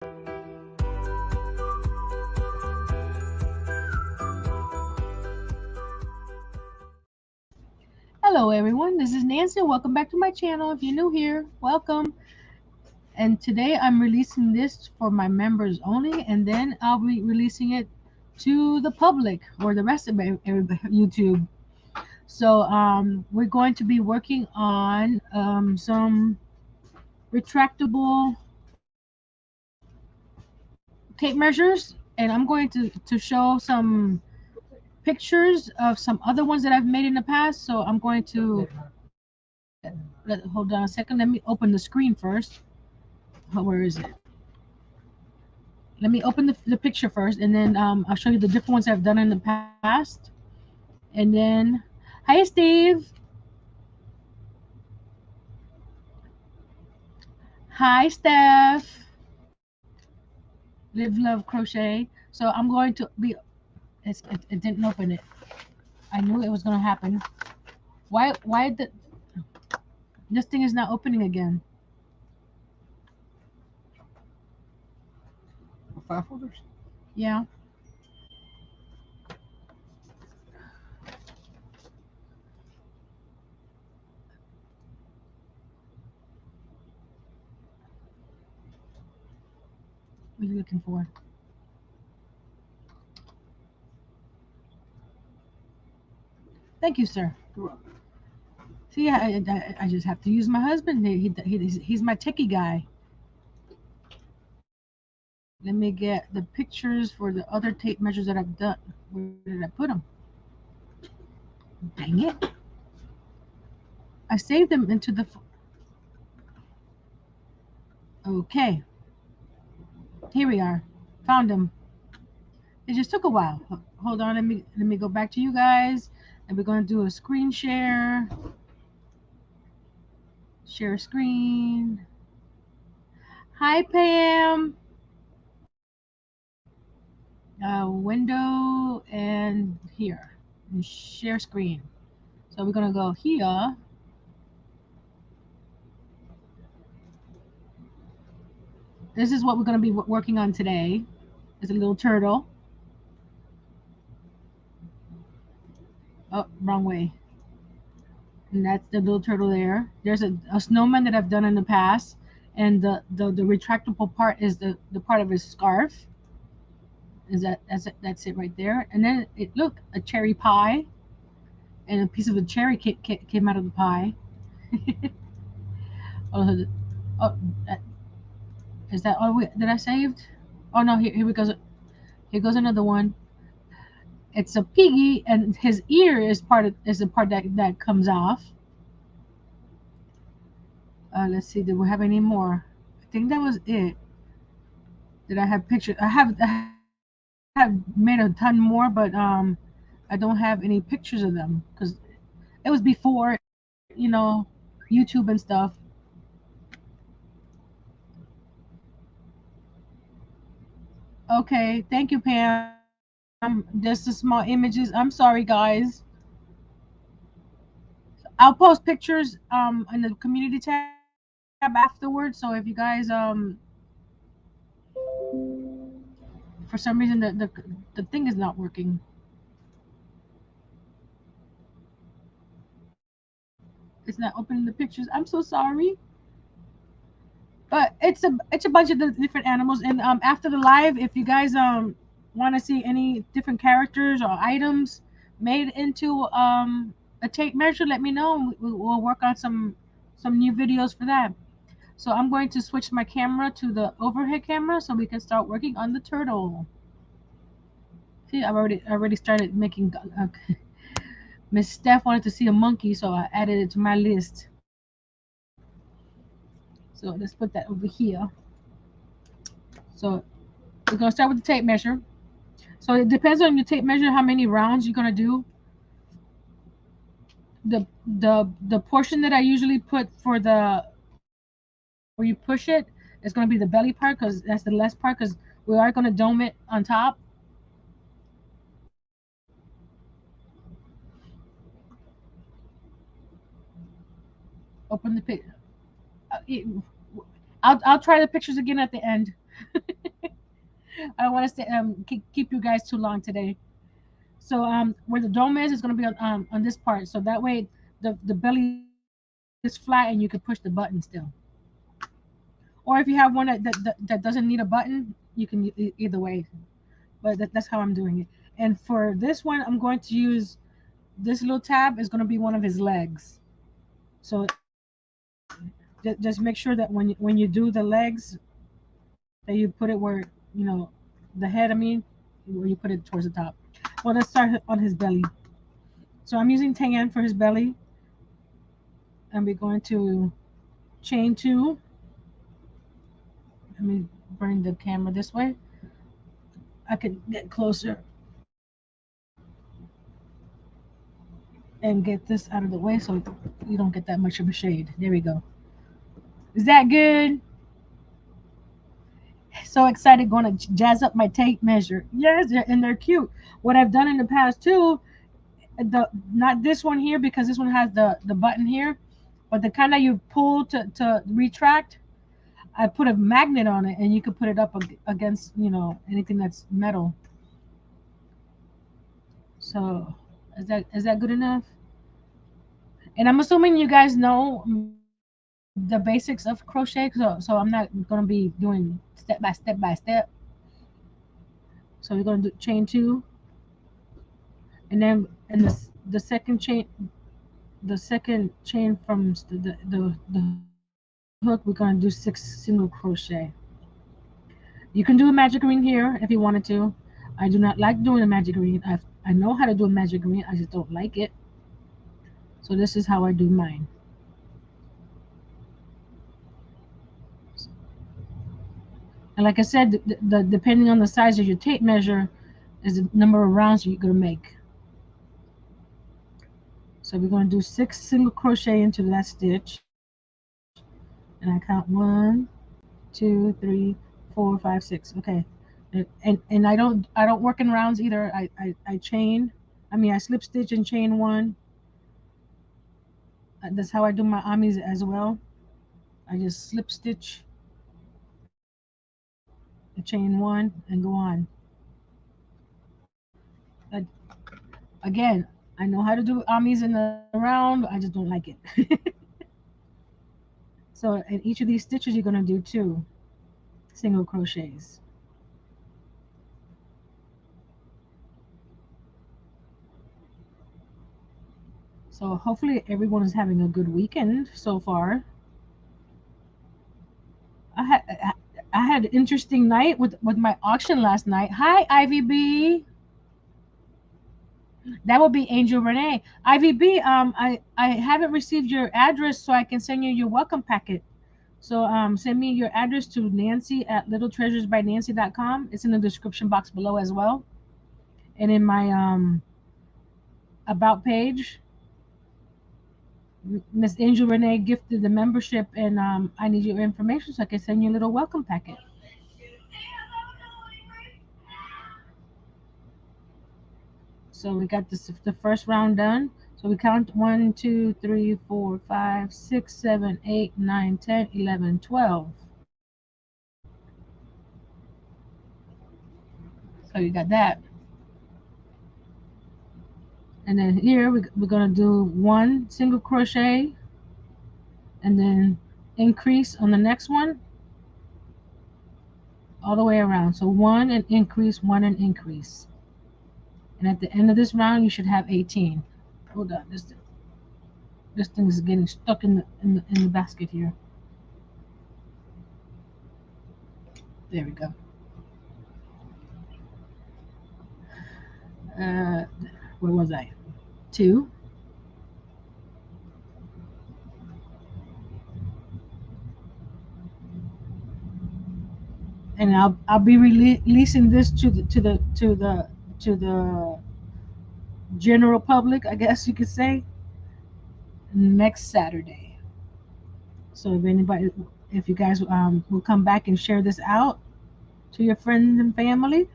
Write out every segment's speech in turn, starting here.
Hello everyone, this is Nancy. Welcome back to my channel. If you're new here, welcome. And today I'm releasing this for my members only, and then I'll be releasing it to the public or the rest of YouTube. So we're going to be working on some retractable tape measures, and I'm going to show some pictures of some other ones that I've made in the past. So I'm going to hold on a second. Let me open the screen first. Oh, where is it? Let me open the picture first, and then I'll show you the different ones I've done in the past. And then, hi Steve. Hi Steph. Live, love, crochet. So I'm going to be. It didn't open it. I knew it was going to happen. Why this thing is not opening again? File folders? Yeah. What are you looking for? Thank you, sir. See, I just have to use my husband. He's my techie guy. Let me get the pictures for the other tape measures that I've done. Where did I put them? Dang it. I saved them into the... Okay. Here we are. Found them. It just took a while. Hold on. Let me go back to you guys. And we're going to do a screen share. Share screen. Hi, Pam. Window and here. And share screen. So we're going to go here. This is what we're going to be working on today. It's a little turtle. Oh, wrong way. And that's the little turtle there. There's a snowman that I've done in the past, and the retractable part is the part of his scarf. Is that's it right there. And then it look a cherry pie, and a piece of the cherry came out of the pie. Oh, oh, is that all that I saved? Oh no, here we goes. Here goes another one. It's a piggy, and his ear is the part that comes off. Let's see, did we have any more? I think that was it. Did I have pictures? I have made a ton more, but I don't have any pictures of them because it was before, YouTube and stuff. Okay, thank you, Pam. Just the small images. I'm sorry, guys. I'll post pictures in the community tab afterwards. So if you guys for some reason the thing is not working. It's not opening the pictures. I'm so sorry. But it's a bunch of the different animals, and after the live, if you guys want to see any different characters or items made into a tape measure, let me know. We'll work on some new videos for that. So I'm going to switch my camera to the overhead camera so we can start working on the turtle. See, I already started making. Miss Steph wanted to see a monkey, so I added it to my list. So let's put that over here. So we're gonna start with the tape measure. So it depends on your tape measure how many rounds you're gonna do. The portion that I usually put for the where you push it is gonna be the belly part because that's the less part because we are gonna dome it on top. Open the pic. I'll try the pictures again at the end. I don't want to keep you guys too long today. So where the dome is going to be on this part. So that way the belly is flat and you can push the button still. Or if you have one that doesn't need a button, you can either way. But that's how I'm doing it. And for this one, I'm going to use this little tab is going to be one of his legs. So just make sure that when you do the legs, that you put it where the head. I mean, where you put it towards the top. Well, let's start on his belly. So I'm using tan for his belly, and we're going to chain two. Let me bring the camera this way. I could get closer and get this out of the way so you don't get that much of a shade. There we go. Is that good? So excited, going to jazz up my tape measure. Yes, and they're cute. What I've done in the past too, not this one here because this one has the button here, but the kind that you pull to retract. I put a magnet on it, and you could put it up against anything that's metal. So is that good enough? And I'm assuming you guys know the basics of crochet, so I'm not gonna be doing step by step. So we're gonna do chain two, and then in the second chain from the hook, we're gonna do 6 single crochet. You can do a magic ring here if you wanted to. I do not like doing a magic ring. I know how to do a magic ring. I just don't like it. So this is how I do mine. And like I said, depending on the size of your tape measure is the number of rounds you're gonna make. So we're gonna do 6 single crochet into that stitch, and I count 1, 2, 3, 4, 5, 6. Okay, and I don't work in rounds either. I chain. I mean I slip stitch and chain one. That's how I do my amis as well. I just slip stitch, chain one, and go on. But again, I know how to do amis in the round. I just don't like it. So in each of these stitches, you're gonna do 2 single crochets. So hopefully everyone is having a good weekend so far. I had I had an interesting night with my auction last night. Hi, Ivy B. That would be Angel Renee. Ivy B. I haven't received your address, so I can send you your welcome packet. So send me your address to Nancy at littletreasuresbynancy.com. It's in the description box below as well, and in my about page. Miss Angel Renee gifted the membership, and I need your information so I can send you a little welcome packet. So we got the first round done. So we count 1, 2, 3, 4, 5, 6, 7, 8, 9, 10, 11, 12. So you got that. And then here we're going to do 1 single crochet and then increase on the next one all the way around. So 1 and increase, 1 and increase. And at the end of this round, you should have 18. Hold on, this thing is getting stuck in the basket here. There we go. Uh, where was I? 2. And I'll be releasing this to the general public, I guess you could say, next Saturday. So if you guys will come back and share this out to your friends and family,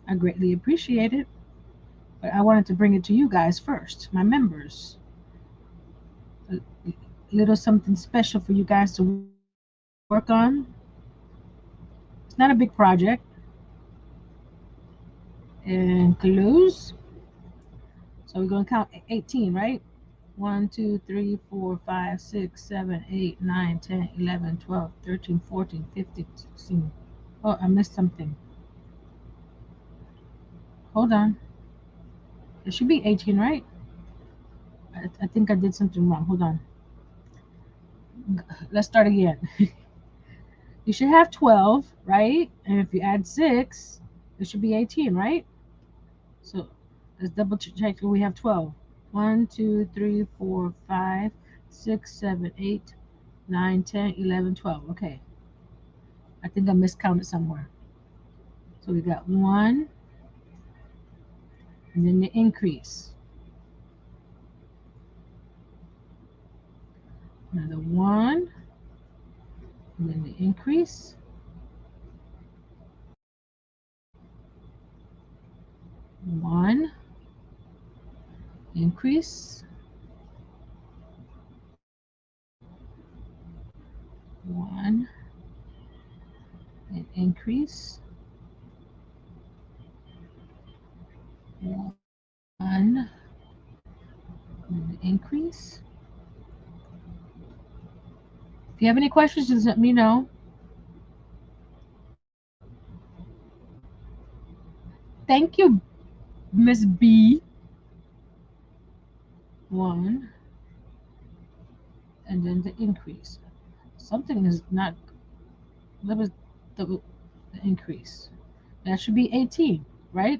I greatly appreciate it. But I wanted to bring it to you guys first, my members. A little something special for you guys to work on. It's not a big project. And close. So we're going to count 18, right? 1, 2, 3, 4, 5, 6, 7, 8, 9, 10, 11, 12, 13, 14, 15, 16. Oh, I missed something. Hold on. It should be 18, right? I think I did something wrong. Hold on. Let's start again. You should have 12, right? And if you add 6, it should be 18, right? So let's double check that we have 12. 1, 2, 3, 4, 5, 6, 7, 8, 9, 10, 11, 12. Okay. I think I miscounted somewhere. So we got 1, and then the increase. Another 1, and then the increase. 1, increase. 1, and increase. 1, and increase. If you have any questions, just let me know. Thank you, Miss B. 1, and then the increase. Something is not. That was the increase. That should be 18, right?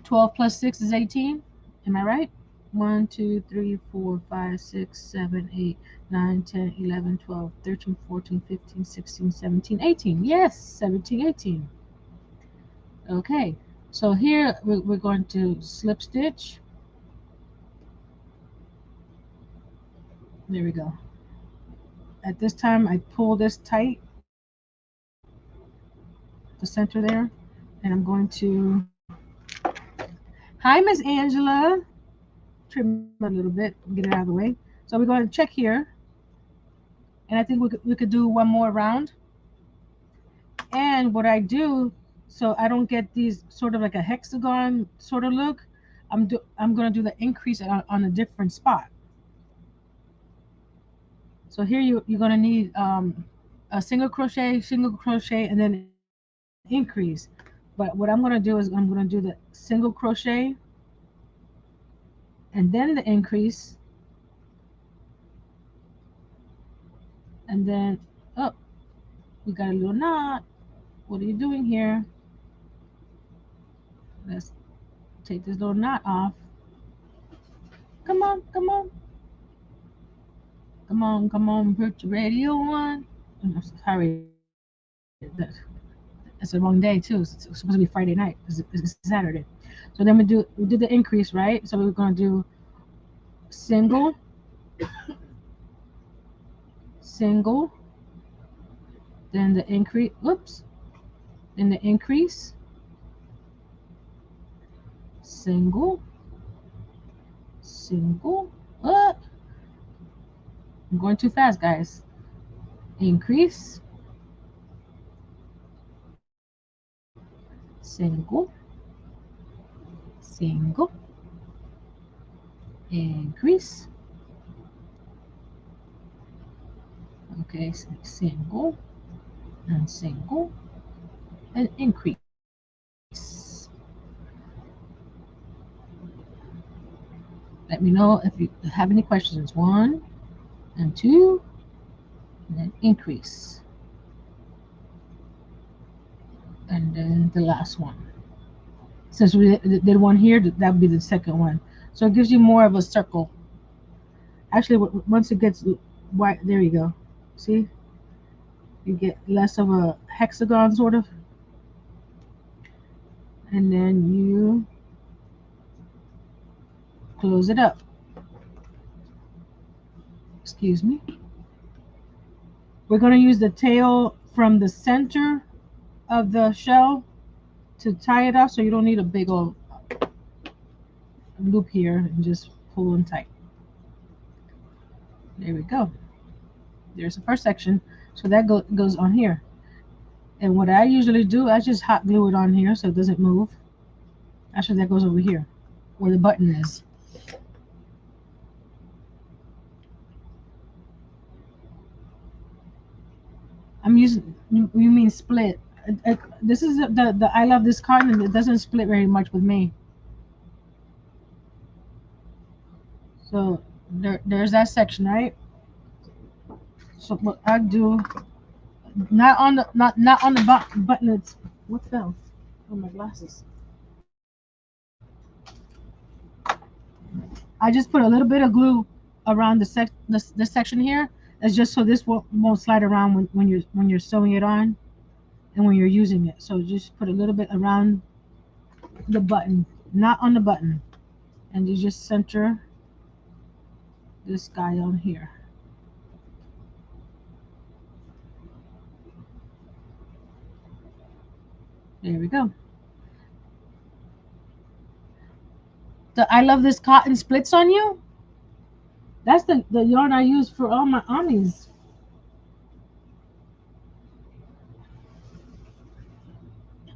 12 plus 6 is 18. Am I right? 1, 2, 3, 4, 5, 6, 7, 8, 9, 10, 11, 12, 13, 14, 15, 16, 17, 18. Yes, 17, 18. Okay, so here we're going to slip stitch. There we go. At this time, I pull this tight, the center there, and I'm going to. Hi, Miss Angela. Trim a little bit, get it out of the way. So we're going to check here, and I think we could do one more round. And what I do, so I don't get these sort of like a hexagon sort of look, I'm going to do the increase on a different spot. So here you're going to need a single crochet, and then increase. But what I'm going to do is I'm going to do the single crochet and then the increase, and then oh, we got a little knot. What are you doing here? Let's take this little knot off. Come on, come on. Come on, come on, put your radio on. I'm sorry. It's the wrong day too. It's supposed to be Friday night. It's Saturday. So then we did the increase, right? So we're gonna do single, single, then the increase. Oops. Then the increase, single, single. I'm going too fast, guys. Increase, single, single, increase. Okay, single and single and increase. Let me know if you have any questions. 1 and 2, and then increase. And then the last one. Since we did one here, that would be the second one. So it gives you more of a circle. Actually, once it gets white, there you go. See? You get less of a hexagon sort of. And then you close it up. Excuse me. We're going to use the tail from the center of the shell to tie it off, so you don't need a big old loop here, and just pull and tight. There we go. There's the first section. So that goes on here. And what I usually do, I just hot glue it on here so it doesn't move. Actually, that goes over here where the button is. I'm using, you mean split. This is the I love this cotton, and it doesn't split very much with me. So there's that section, right? So what I do, not on the button. It's what fell? Oh, my glasses. I just put a little bit of glue around the section here. That's just so this won't slide around when you're sewing it on and when you're using it. So just put a little bit around the button, not on the button, and you just center this guy on here. There we go. The I love this cotton splits on you. That's the yarn I use for all my amis.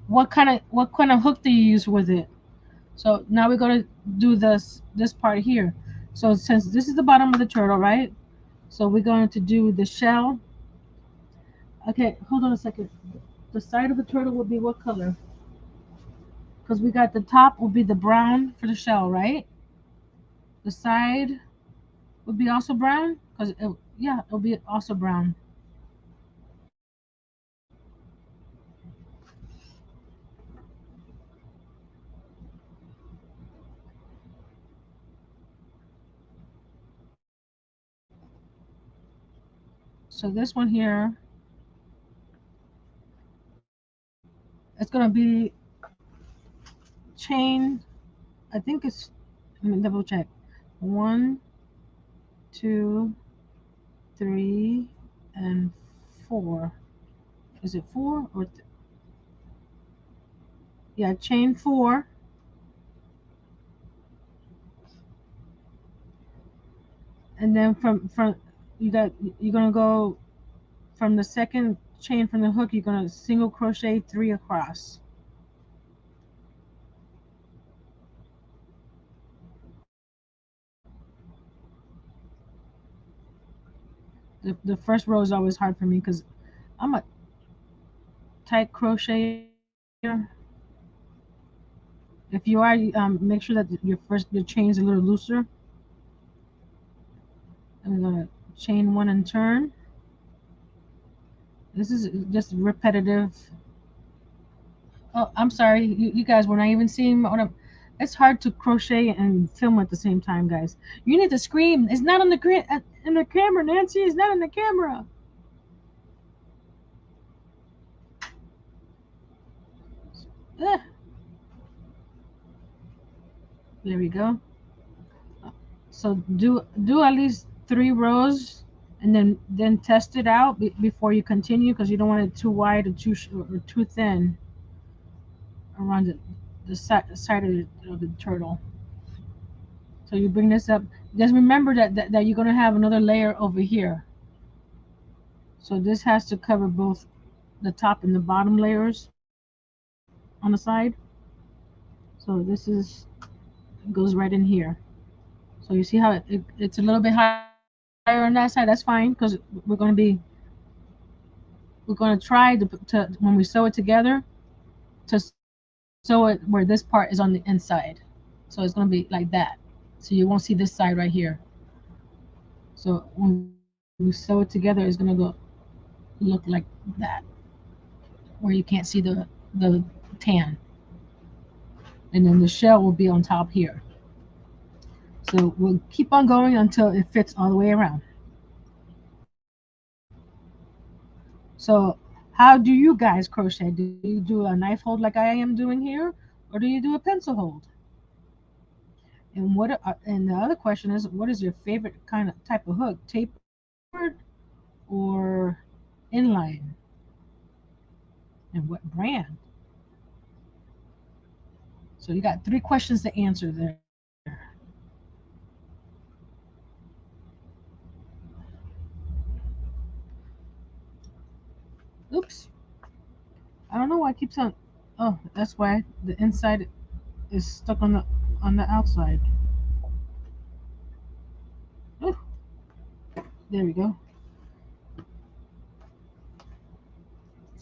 What kind of hook do you use with it? So now we're gonna do this part here. So since this is the bottom of the turtle, right? So we're going to do the shell. Okay, hold on a second. The side of the turtle will be what color? Because we got the top will be the brown for the shell, right? The side would be also brown? Because yeah, it'll be also brown. So this one here, it's gonna be chain. I think it's. Let me double check. One, two, three, and four. Is it four or? Yeah, chain four, and then from you're gonna go from the second chain from the hook. You're gonna single crochet three across. The first row is always hard for me because I'm a tight crocheter. If you are, make sure that your chain's a little looser. I'm gonna chain one and turn. This is just repetitive. Oh, I'm sorry, you guys were not even seeing what I'm. It's hard to crochet and film at the same time, guys. You need to scream. It's not on in the camera, Nancy. It's not on the camera. Ugh. There we go. So do at least three rows, and then test it out before you continue because you don't want it too wide or too thin around the side of the turtle. So you bring this up. Just remember that you're gonna have another layer over here. So this has to cover both the top and the bottom layers on the side. So this is goes right in here. So you see how it's a little bit higher on that side. That's fine because we're going to be we're going to try to when we sew it together to sew it where this part is on the inside. So it's going to be like that. So you won't see this side right here. So when we sew it together, it's going to go look like that, where you can't see the tan, and then the shell will be on top here. So we'll keep on going until it fits all the way around. So how do you guys crochet? Do you do a knife hold like I am doing here, or do you do a pencil hold? And the other question is, what is your favorite kind of type of hook? Tapered or inline? And what brand? So you got three questions to answer there. Oops. I don't know why it keeps on. Oh, that's why the inside is stuck on the outside. Oh, there we go.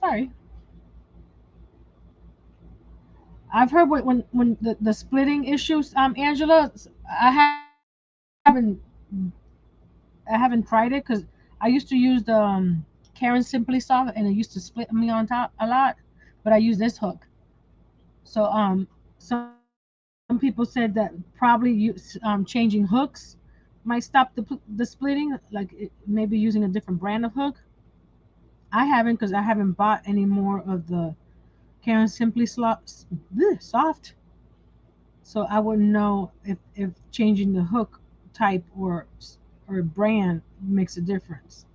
Sorry. I've heard when the splitting issues, Angela, haven't I haven't tried it because I used to use the Karen Simply Soft and it used to split me on top a lot, but I use this hook. So some people said that probably changing hooks might stop the splitting, like maybe using a different brand of hook. I haven't because I haven't bought any more of the Karen Simply Soft, so I wouldn't know if changing the hook type or brand makes a difference.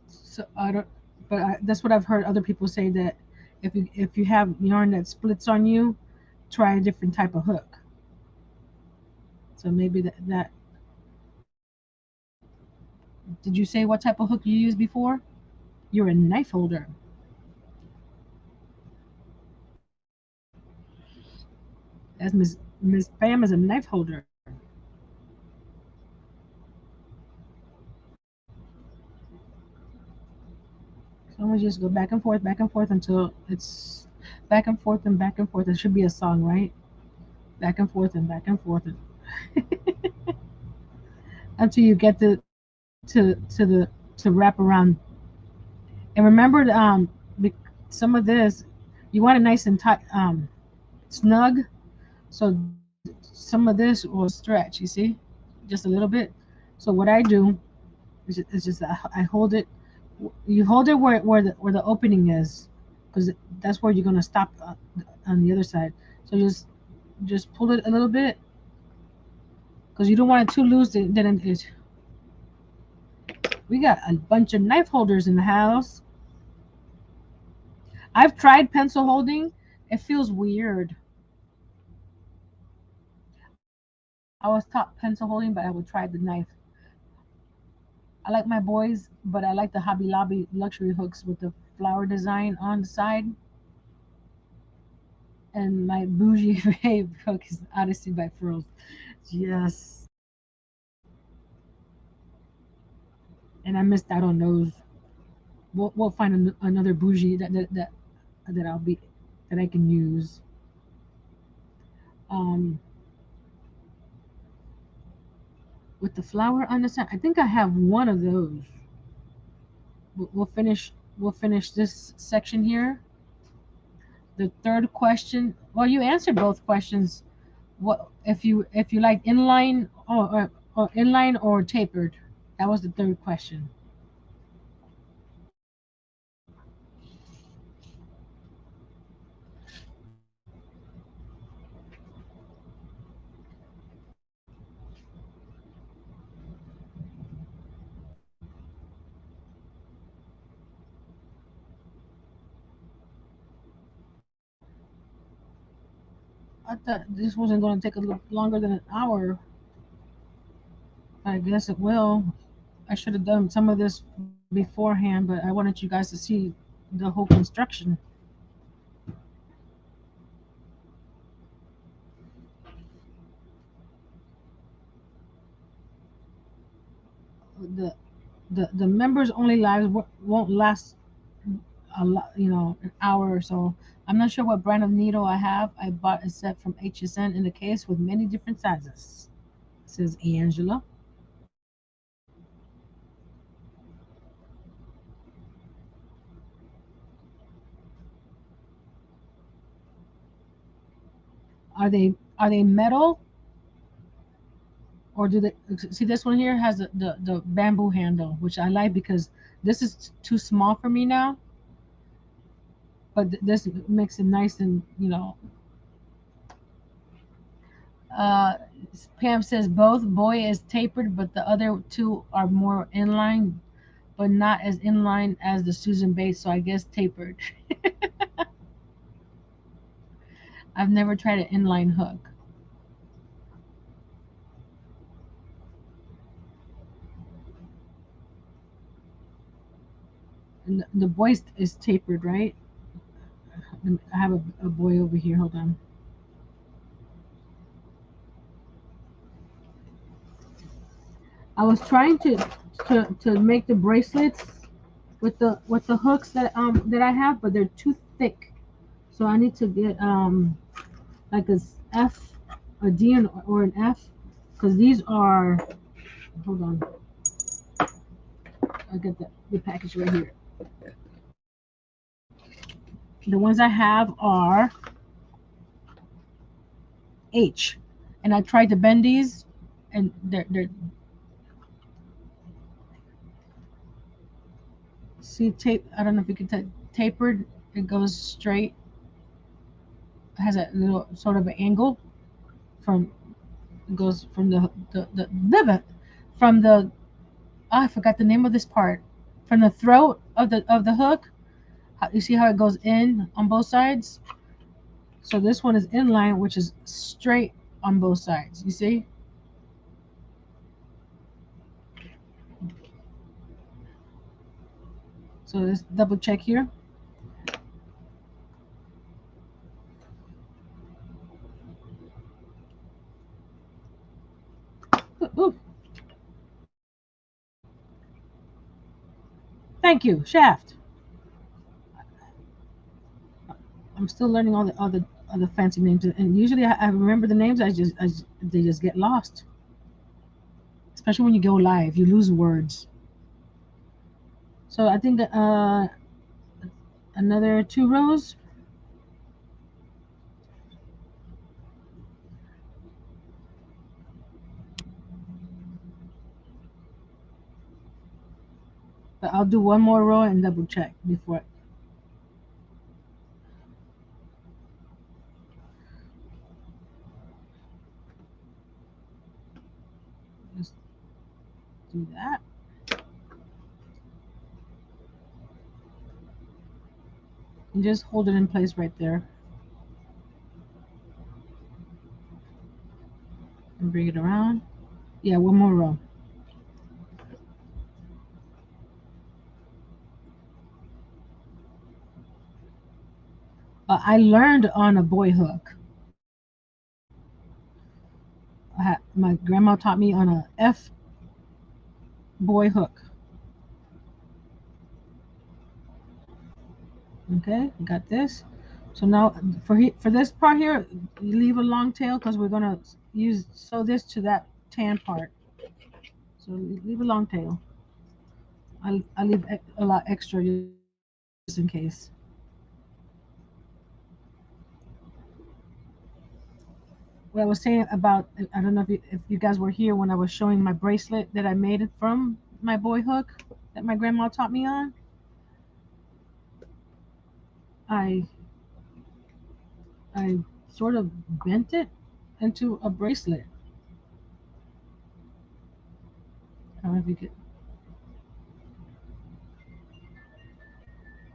So I don't, but that's what I've heard other people say that if you have yarn that splits on you, try a different type of hook. So maybe that did you say what type of hook you used before? You're a knife holder. As Miss Pam is a knife holder. So I'm gonna just go back and forth until it's back and forth and back and forth. It should be a song, right? Back and forth, and until you get to to wrap around. And remember, some of this you want it nice and tight, snug. So some of this will stretch. You see, just a little bit. So what I do is just I hold it. You hold it where the opening is, because that's where you're gonna stop on the other side. So just pull it a little bit, because you don't want it too loose. Then we got a bunch of knife holders in the house. I've tried pencil holding. It feels weird. I was taught pencil holding, but I would try the knife. I like my boys, but I like the Hobby Lobby luxury hooks with the flower design on the side. And my bougie babe hook is Odyssey by Furls. Yes. And I missed out on those. We'll find another bougie that I'll be that I can use. Um, with the flower on the side, I think I have one of those. We'll finish. We'll finish this section here. The third question. Well, you answered both questions. What if you like inline or inline or tapered? That was the third question. I thought this wasn't going to take a little longer than an hour. I guess it will. I should have done some of this beforehand, but I wanted you guys to see the whole construction. The the members only lives won't last a lot, an hour or so. I'm not sure what brand of needle I have. I bought a set from HSN in the case with many different sizes. Says Angela. Are they metal, or do they see this one here has the bamboo handle, which I like because this is too small for me now, but this makes it nice and uh Pam says both boy is tapered, but the other two are more inline, but not as inline as the Susan Bates, so I guess tapered. I've never tried an inline hook. And the boy is tapered, right? I have a boy over here. Hold on. I was trying to make the bracelets with the hooks that I have, but they're too thick. So I need to get like a F, a D, or an F, because these are. Hold on. I got the package right here. The ones I have are H, and I tried to bend these, and they're see tape. I don't know if you can tapered. It goes straight. It has a little sort of an angle from it goes from the from the oh, I forgot the name of this part, from the throat of the hook. You see how it goes in on both sides? So this one is inline, which is straight on both sides. You see? So let's double check here. Ooh. Thank you, shaft. I'm still learning all the fancy names, and usually I remember the names. They just get lost, especially when you go live. You lose words. So I think another 2 rows. But I'll do one more row and double check before. Just do that. And just hold it in place right there. And bring it around. Yeah, one more row. I learned on a boy hook. My grandma taught me on a F boy hook. Okay, got this. So now for this part here, you leave a long tail because we're gonna sew this to that tan part. So leave a long tail. I leave a lot extra just in case. What I was saying about, I don't know if you guys were here when I was showing my bracelet that I made it from my boy hook that my grandma taught me on. I I sort of bent it into a bracelet. I don't know if you could.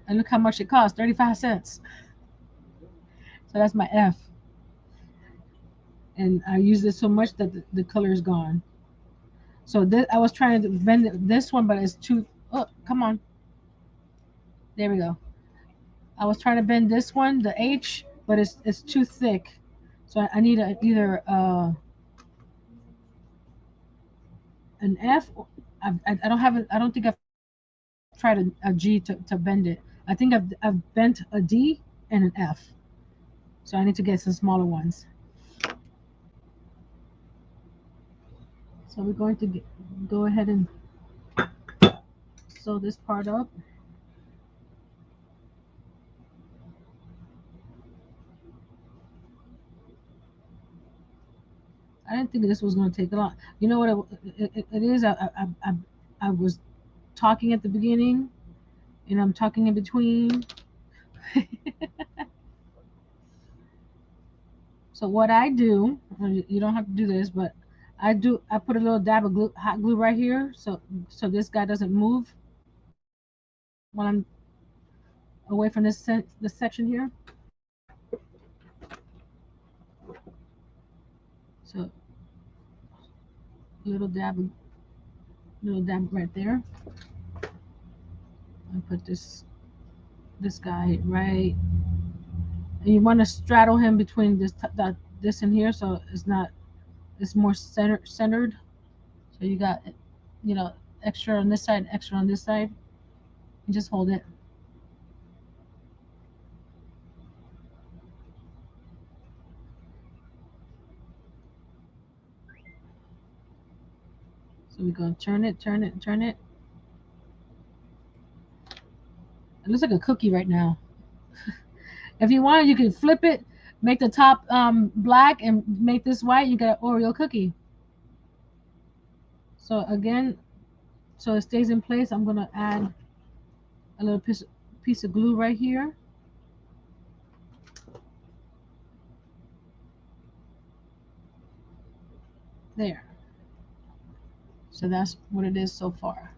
And look how much it cost, 35 cents. So that's my F. And I use it so much that the color is gone. So I was trying to bend this one, but it's too. Oh, come on. There we go. I was trying to bend this one, the H, but it's too thick. So I need either an F. I don't have. I don't think I've tried a G to bend it. I think I've bent a D and an F. So I need to get some smaller ones. So we're going to go ahead and sew this part up. I didn't think this was going to take a lot. You know what it is? I was talking at the beginning, and I'm talking in between. So what I do, you don't have to do this, but I put a little dab of hot glue right here, so this guy doesn't move when I'm away from this section here. So little dab, little dab right there. and put this guy right. And you want to straddle him between this and here, so it's more centered. So you got, you know, extra on this side, extra on this side. You just hold it. So we're gonna turn it, turn it, turn it. It looks like a cookie right now. If you want, you can flip it, make the top black, and make this white. You got an Oreo cookie. So again, so it stays in place, I'm gonna add a little piece of glue right here. There. So that's what it is so far.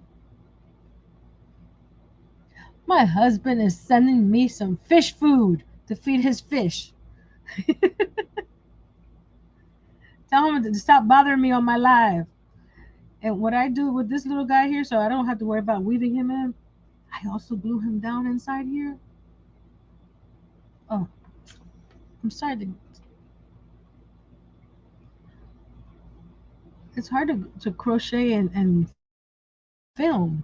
My husband is sending me some fish food to feed his fish. Tell him to stop bothering me on my live. And what I do with this little guy here, so I don't have to worry about weaving him in, I also glue him down inside here. Oh, I'm sorry. It's hard to crochet and film.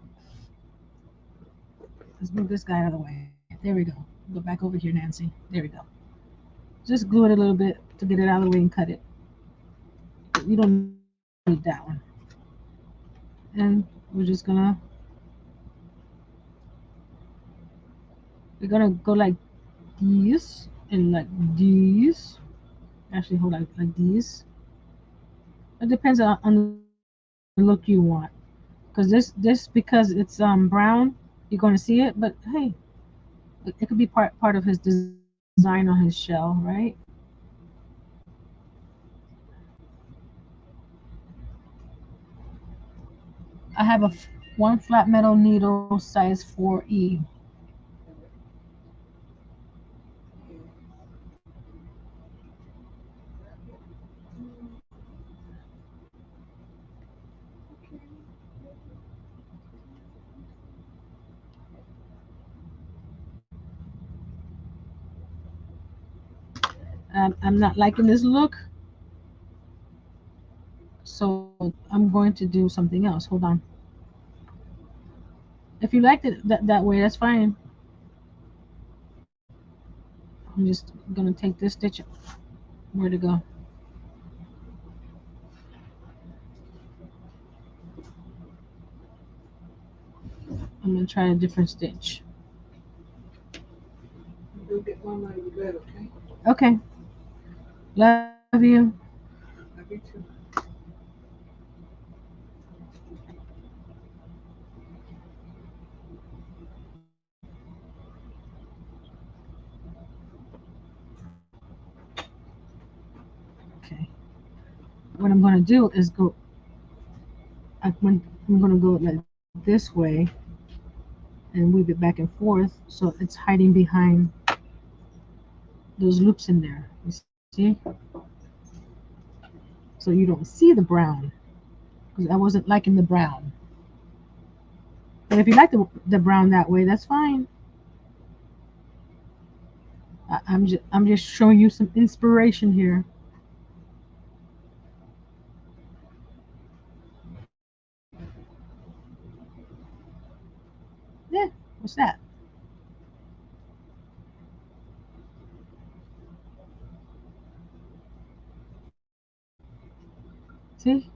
Let's move this guy out of the way. There we go. Go back over here, Nancy. There we go. Just glue it a little bit to get it out of the way and cut it. You don't need that one. And we're gonna go like these and like these. Actually, hold on, like these. It depends on the look you want. Because this because it's brown, you're gonna see it. But hey, it could be part of his design on his shell, right? I have one flat metal needle size 4E. I'm not liking this look, so I'm going to do something else. Hold on. If you liked it that way, that's fine. I'm just gonna take this stitch. Where to go? I'm gonna try a different stitch. Go get Mama in bed, okay? Okay. Love you. Love you too. Okay. What I'm gonna do is I'm gonna go like this way and weave it back and forth so it's hiding behind those loops in there. You see? So you don't see the brown because I wasn't liking the brown. But if you like the brown that way, that's fine. I'm just showing you some inspiration here. Yeah, what's that? See?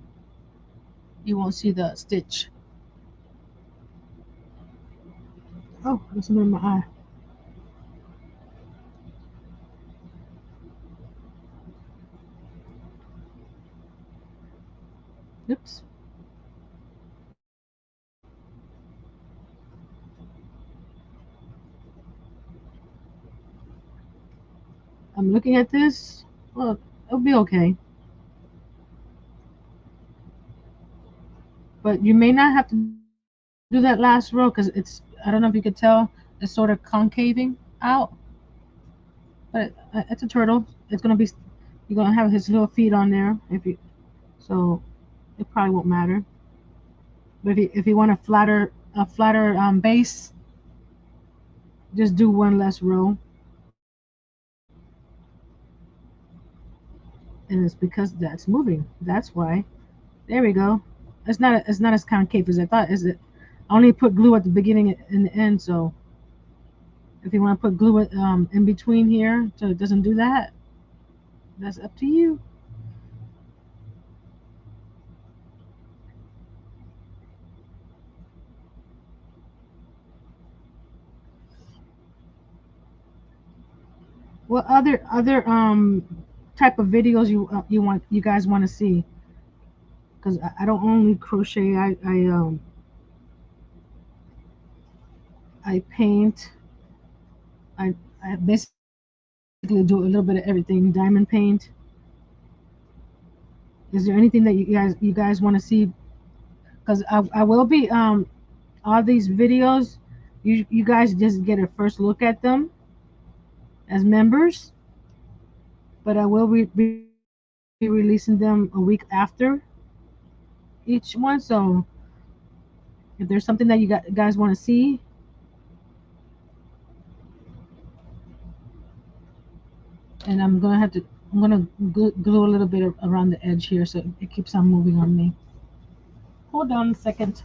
You won't see the stitch. Oh, there's something in my eye. Oops. I'm looking at this. Well, it'll be okay. But you may not have to do that last row because I don't know if you could tell, it's sort of concaving out. But it's a turtle. It's gonna be, you're gonna have his little feet on there so it probably won't matter. But if you want a flatter base, just do one less row, and it's because that's moving. That's why. There we go. It's not as concave as I thought. Is it? I only put glue at the beginning and the end. So if you want to put glue in between here, so it doesn't do that, that's up to you. What other type of videos you guys want to see? Because I don't only crochet. I paint. I basically do a little bit of everything. Diamond paint. Is there anything that you guys want to see? Because I will be all these videos. You guys just get a first look at them as members, but I will be releasing them a week after each one. So if there's something that you guys want to see, and I'm gonna glue a little bit around the edge here so it keeps on moving on me. Hold on a second.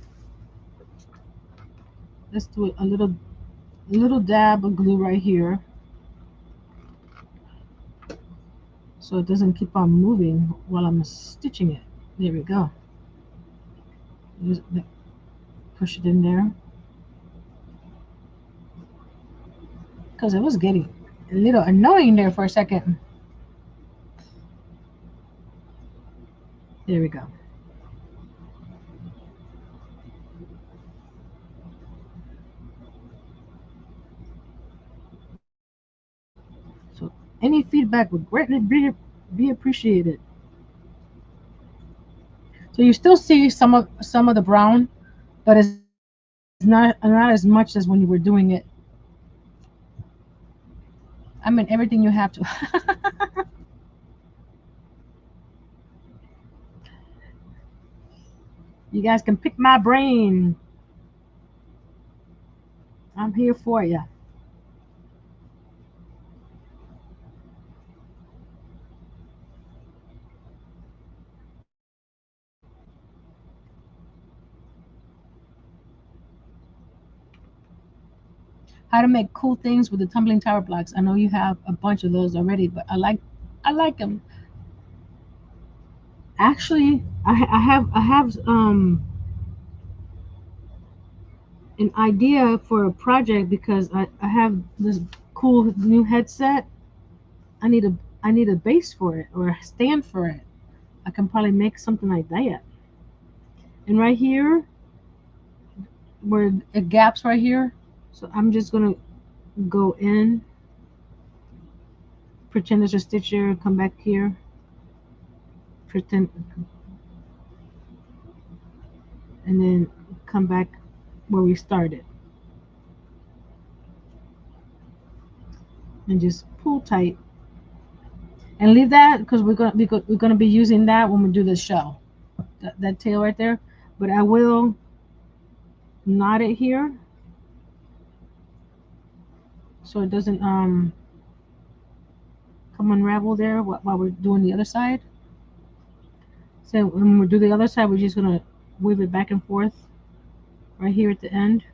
Let's do a little dab of glue right here so it doesn't keep on moving while I'm stitching it. There we go. Just push it in there because it was getting a little annoying there for a second. There we go. So any feedback would greatly be appreciated. So you still see some of the brown, but it's not as much as when you were doing it. I mean everything you have to. You guys can pick my brain. I'm here for you. How to make cool things with the tumbling tower blocks. I know you have a bunch of those already, but I like them. Actually, I have an idea for a project because I have this cool new headset. I need a I need a base for it or a stand for it. I can probably make something like that. And right here, where it gaps right here, so I'm just gonna go in, pretend there's a stitch here, come back here, pretend, and then come back where we started, and just pull tight, and leave that because we're gonna be using that when we do the shell, that tail right there. But I will knot it here so it doesn't come unravel there while we're doing the other side. So when we do the other side, we're just gonna weave it back and forth right here at the end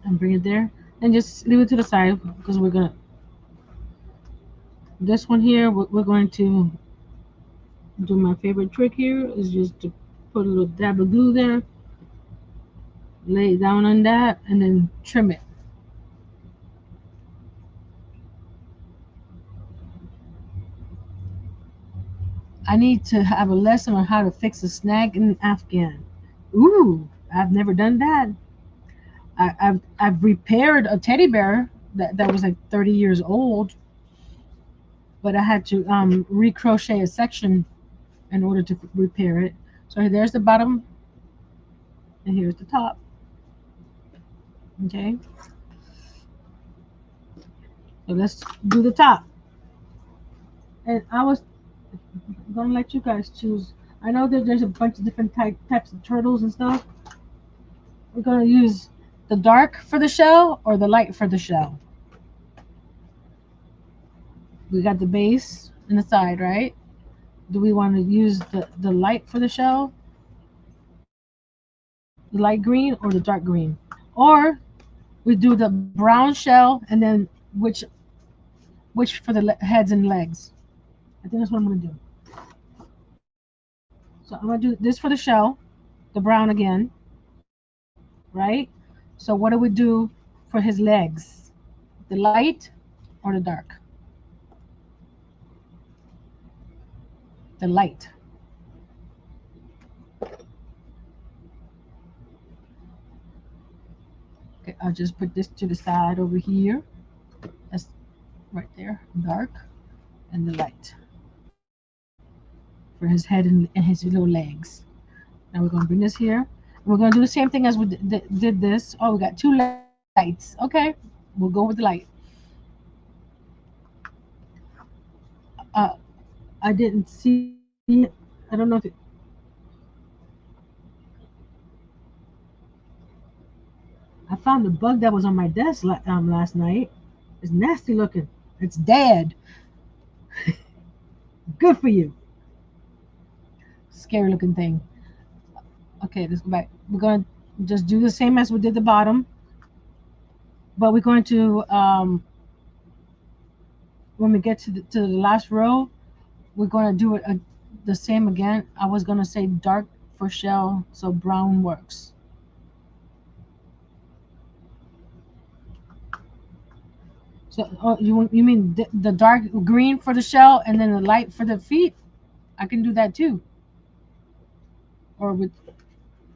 and bring it there, and just leave it to the side because we're gonna this one here. We're going to do my favorite trick here is just to put a little dab of glue there, lay it down on that, and then trim it. I need to have a lesson on how to fix a snag in an Afghan. Ooh, I've never done that. I've repaired a teddy bear that was like 30 years old, but I had to recrochet a section in order to repair it. So there's the bottom, and here's the top. Okay, so let's do the top. And I was gonna let you guys choose. I know that there's a bunch of different types of turtles and stuff. we're going to use the dark for the shell or the light for the shell. We got the base and the side, right? Do we want to use the light for the shell, the light green or the dark green? Or we do the brown shell and then which for the heads and legs. I think that's what I'm going to do. So I'm going to do this for the shell, the brown again, right? So what do we do for his legs? The light or the dark? The light. Okay, I'll just put this to the side over here. That's right there, dark, and the light for his head and his little legs. Now we're going to bring this here. We're going to do the same thing as we did this. Oh, we got two lights. Okay, we'll go with the light. Uh, I didn't see it. I don't know if it. I found the bug that was on my desk last night. It's nasty looking. It's dead. Good for you. Scary looking thing. Okay, let's go back. We're going to just do the same as we did the bottom, but we're going to when we get to the last row, we're going to do it the same again. I was going to say dark for shell, so brown works. So oh, you mean the dark green for the shell and then the light for the feet? I can do that too. Or with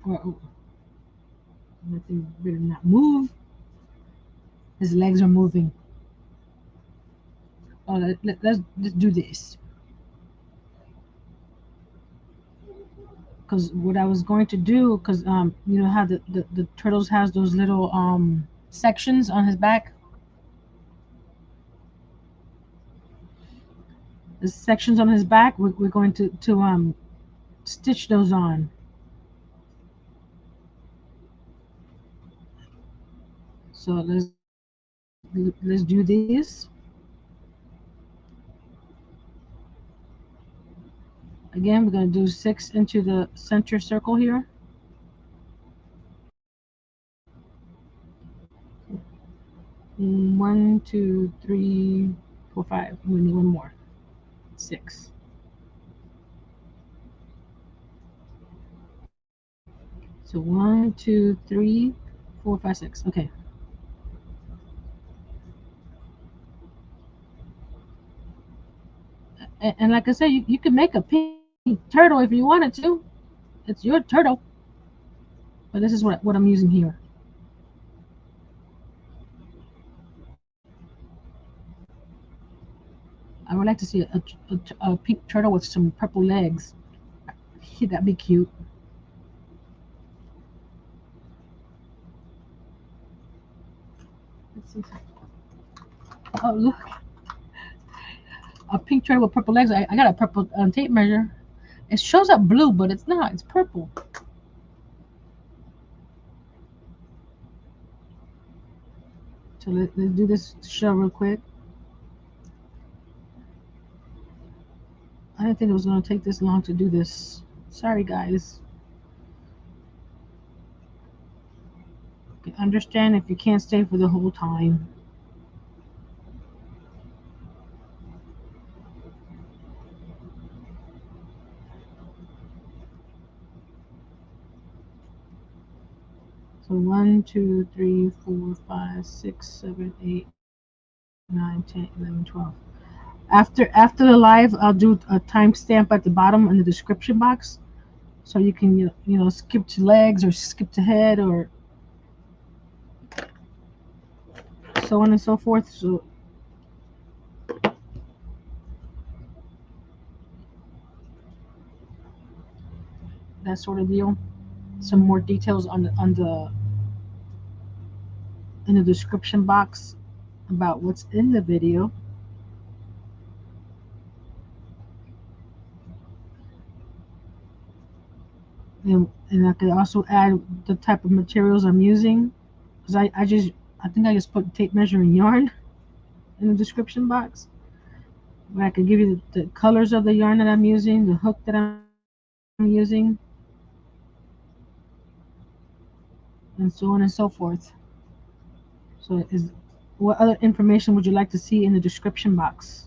or nothing better not move. His legs are moving. Oh, let's do this. Because what I was going to do, because you know how the turtles has those little sections on his back. The sections on his back, we're going to stitch those on. So let's do this. Again, we're going to do 6 into the center circle here. One, two, three, 4, 5. We need one more. 6. So 1, 2, 3, 4, 5, 6. Okay. And like I said, you can make a pink turtle if you wanted to. It's your turtle. But this is what I'm using here. I would like to see a pink turtle with some purple legs. That'd be cute. Let's see. Oh, look. A pink turtle with purple legs. I got a purple tape measure. It shows up blue, but it's not. It's purple. So let's do this shell real quick. I didn't think it was going to take this long to do this. Sorry, guys. Understand if you can't stay for the whole time. So 1, 2, 3, 4, 5, 6, 7, 8, 9, 10, 11, 12. After the live, I'll do a timestamp at the bottom in the description box, so you can skip to legs or skip to head or so on and so forth. So that sort of deal. Some more details on the in the description box about what's in the video. And and I could also add the type of materials I'm using. Because I think I just put tape measure and yarn in the description box. But I could give you the colors of the yarn that I'm using, the hook that I'm using, and so on and so forth. So what other information would you like to see in the description box?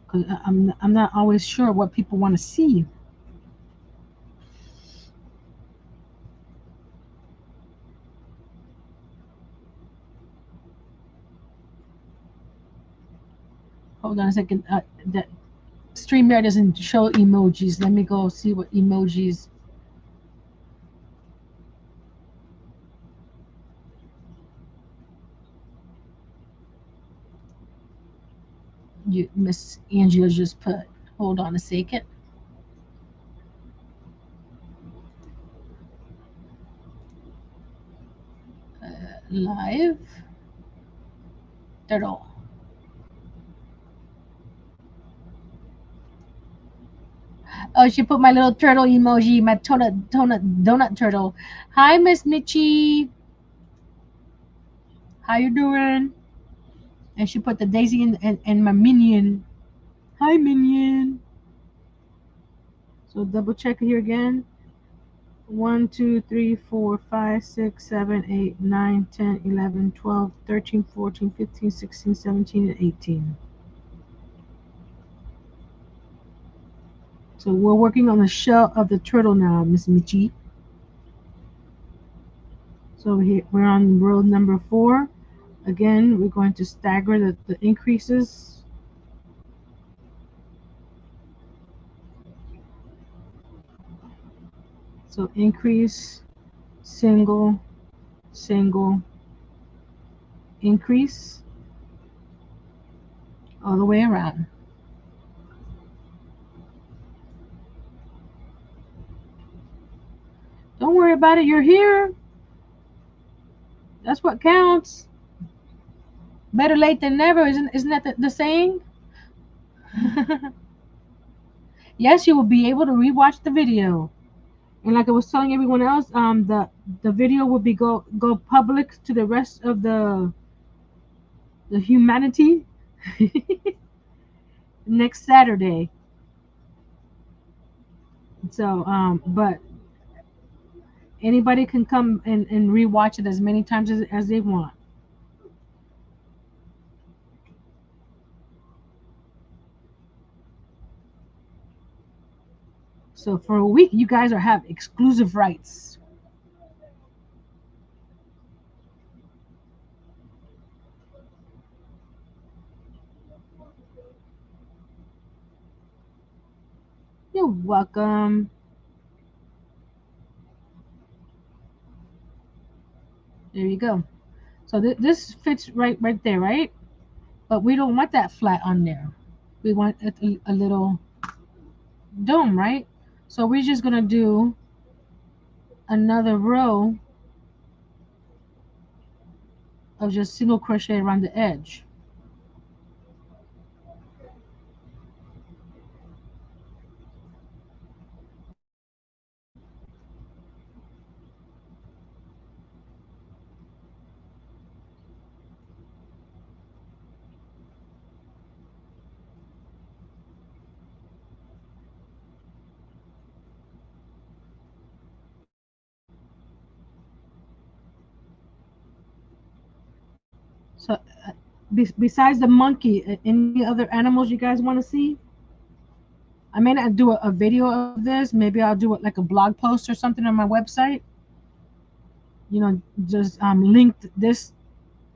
Because I'm not always sure what people want to see. Hold on a second. That StreamYard doesn't show emojis. Let me go see what emojis. Miss Angela just put. Hold on a second. Live turtle. Oh, she put my little turtle emoji, my donut turtle. Hi, Miss Mitchie. How you doing? And she put the daisy and my minion. Hi, minion. So double check here again. 1, 2, 3, 4, 5, 6, 7, 8, 9, 10, 11, 12, 13, 14, 15, 16, 17, and 18. So we're working on the shell of the turtle now, Miss Michi. So here we're on row number 4. Again, we're going to stagger the increases. So increase, single, single, increase, all the way around. Don't worry about it, you're here. That's what counts. Better late than never, isn't that the saying? Yes, you will be able to rewatch the video. And like I was telling everyone else, the video will be go public to the rest of the humanity next Saturday. So but anybody can come and rewatch it as many times as they want. So for a week, you guys are have exclusive rights. You're welcome. There you go. So this fits right there, right? But we don't want that flat on there. We want it a little dome, right? So we're just gonna do another row of just single crochet around the edge. So besides the monkey, any other animals you guys want to see? I may not do a video of this. Maybe I'll do it like a blog post or something on my website. Just link this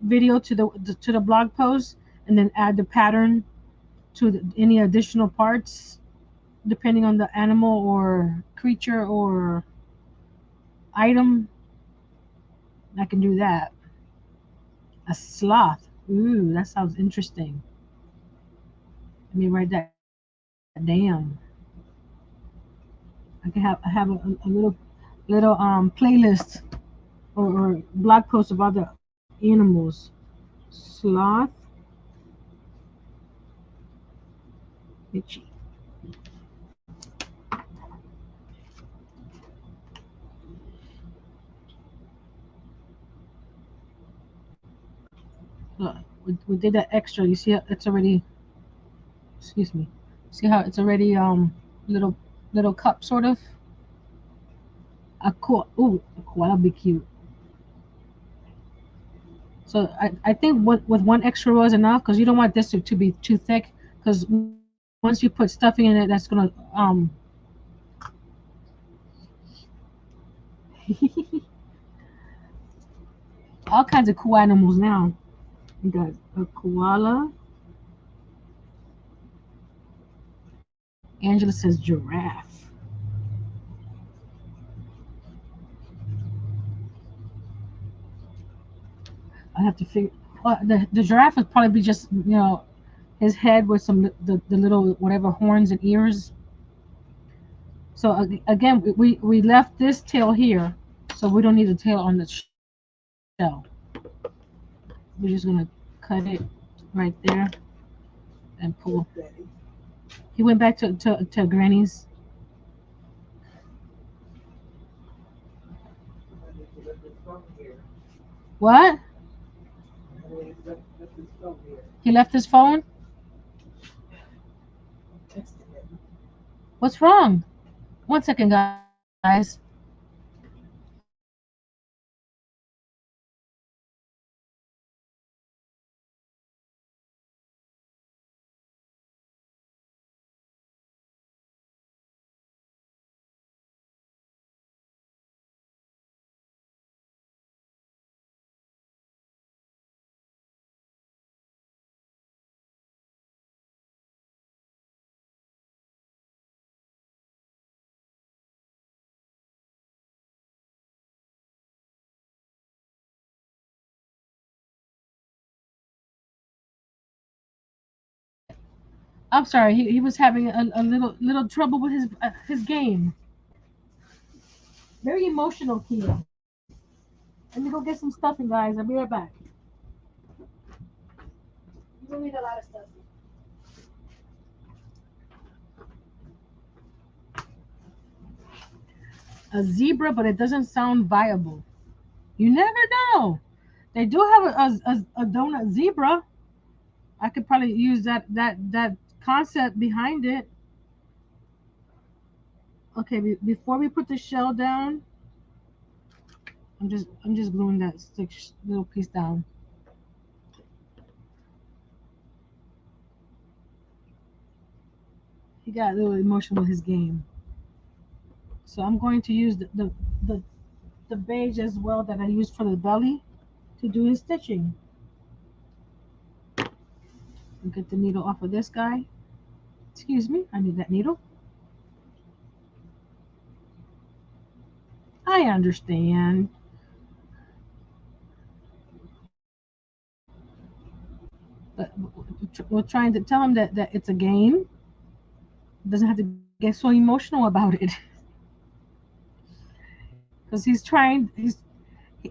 video to the blog post, and then add the pattern to any additional parts, depending on the animal or creature or item. I can do that. A sloth. Ooh, that sounds interesting. Let me write that down. I have a little playlist or blog post about the animals. Sloth, itchy. Look, we did that extra. You see how it's already, excuse me. See how it's already little little cup sort of. Ooh, a koala be cute. So I think with one extra row is enough because you don't want this to be too thick because once you put stuffing in it, that's gonna all kinds of cool animals now. You got a koala. Angela says giraffe. I have to figure. The giraffe would probably be just his head with some the little whatever horns and ears. So again, we left this tail here, so we don't need the tail on the shell. We're just gonna cut it right there and pull. Daddy. He went back to Granny's. I need to let this phone here. What? I need to let this phone here. He left his phone? I'm texting him. What's wrong? 1 second, guys. I'm sorry. He was having a little trouble with his game. Very emotional, Kia. Let me go get some stuffing, guys. I'll be right back. You don't need a lot of stuffing. A zebra, but it doesn't sound viable. You never know. They do have a donut zebra. I could probably use that concept behind it. Okay, before we put the shell down, I'm just gluing that little piece down. He got a little emotional with his game. So I'm going to use the, the beige as well that I used for the belly to do his stitching. I'll get the needle off of this guy. Excuse me, I need that needle. I understand. But we're trying to tell him that it's a game. Doesn't have to get so emotional about it. Because he's trying.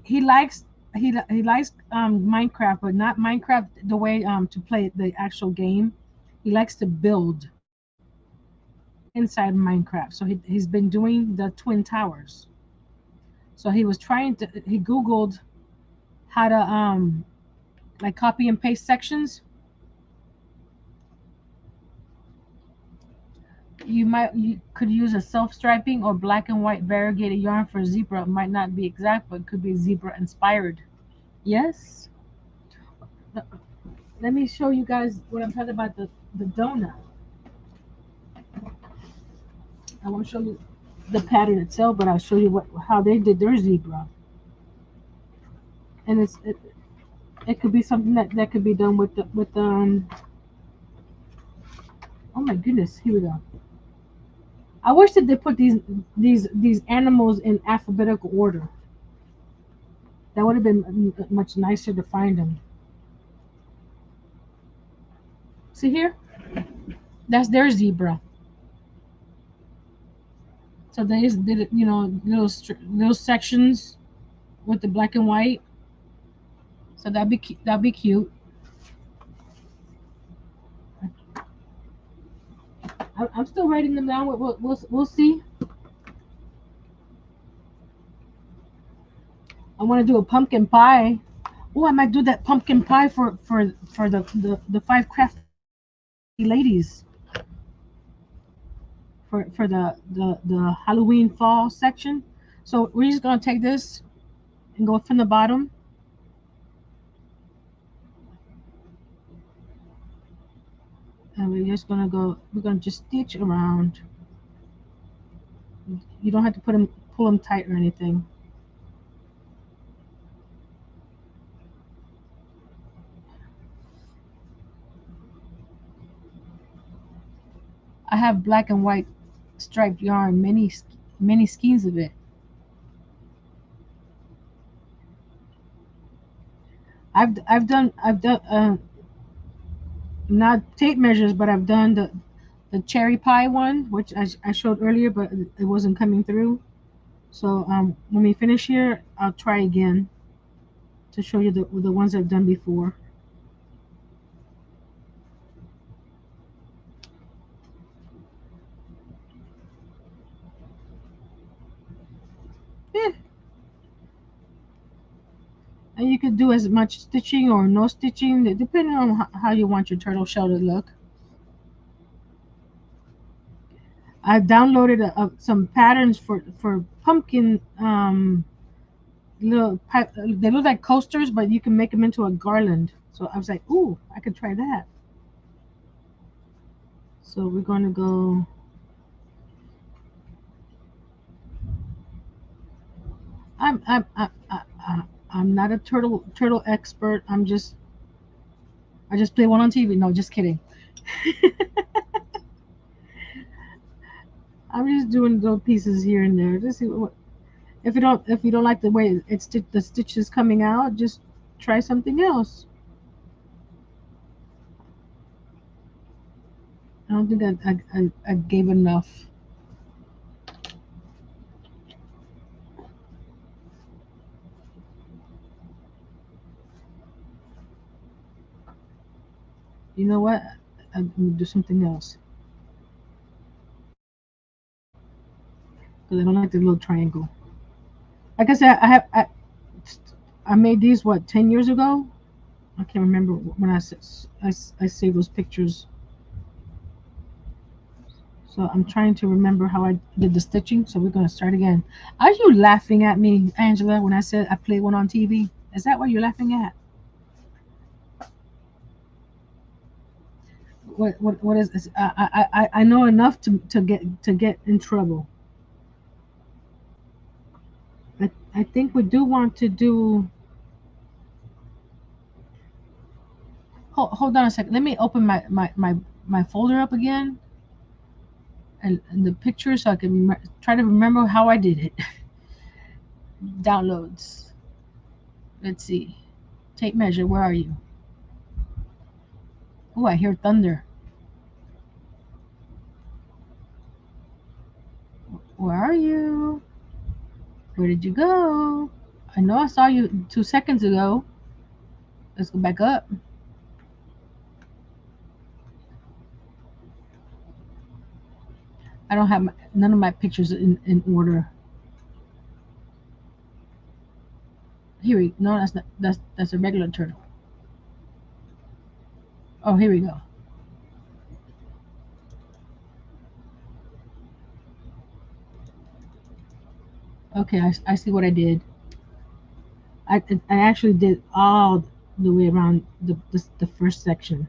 He likes he likes Minecraft, but not Minecraft the way to play the actual game. He likes to build inside Minecraft. So he's been doing the Twin Towers. So he was trying to he Googled how to like copy and paste sections. You could use a self striping or black and white variegated yarn for zebra. It might not be exact, but it could be zebra inspired. Yes. Let me show you guys what I'm talking about the donut. I won't show you the pattern itself, but I'll show you what how they did their zebra. And it could be something that could be done with oh my goodness, here we go. I wish that they put these animals in alphabetical order. That would have been much nicer to find them. See here? That's their zebra. So they just did it, little sections with the black and white. So that'd be cute. I'm still writing them down. We'll see. I want to do a pumpkin pie. Oh, I might do that pumpkin pie for the five crafty ladies for the Halloween fall section. So we're just gonna take this and go from the bottom, and we're just gonna go. We're gonna just stitch around. You don't have to pull them tight or anything. I have black and white striped yarn, many skeins of it. I've done not tape measures, but I've done the cherry pie one, which I showed earlier, but it wasn't coming through. So when we finish here, I'll try again to show you the ones I've done before. Yeah, and you could do as much stitching or no stitching, depending on how you want your turtle shell to look. I downloaded some patterns for pumpkin they look like coasters, but you can make them into a garland. So I was like, ooh, I could try that. So we're going to go. I'm not a turtle expert. I just play one on TV. No, just kidding. I'm just doing little pieces here and there. Just see what, if you don't like the way the stitch is coming out, just try something else. I don't think I gave enough. You know what? I'm gonna do something else because I don't like the little triangle. Like I said, I made these what 10 years ago. I can't remember when I saved those pictures. So I'm trying to remember how I did the stitching. So we're gonna start again. Are you laughing at me, Angela, when I said I played one on TV? Is that what you're laughing at? What is this? I know enough to get in trouble. I think we do want to do. Hold on a second. Let me open my folder up again and the picture so I can try to remember how I did it. Downloads. Let's see. Tape measure. Where are you? Oh, I hear thunder. Where are you? Where did you go? I know I saw you 2 seconds ago. Let's go back up. I don't have none of my pictures in order. Here we no, that's not that's a regular turtle. Oh, here we go. Okay, I see what I did. I actually did all the way around the first section.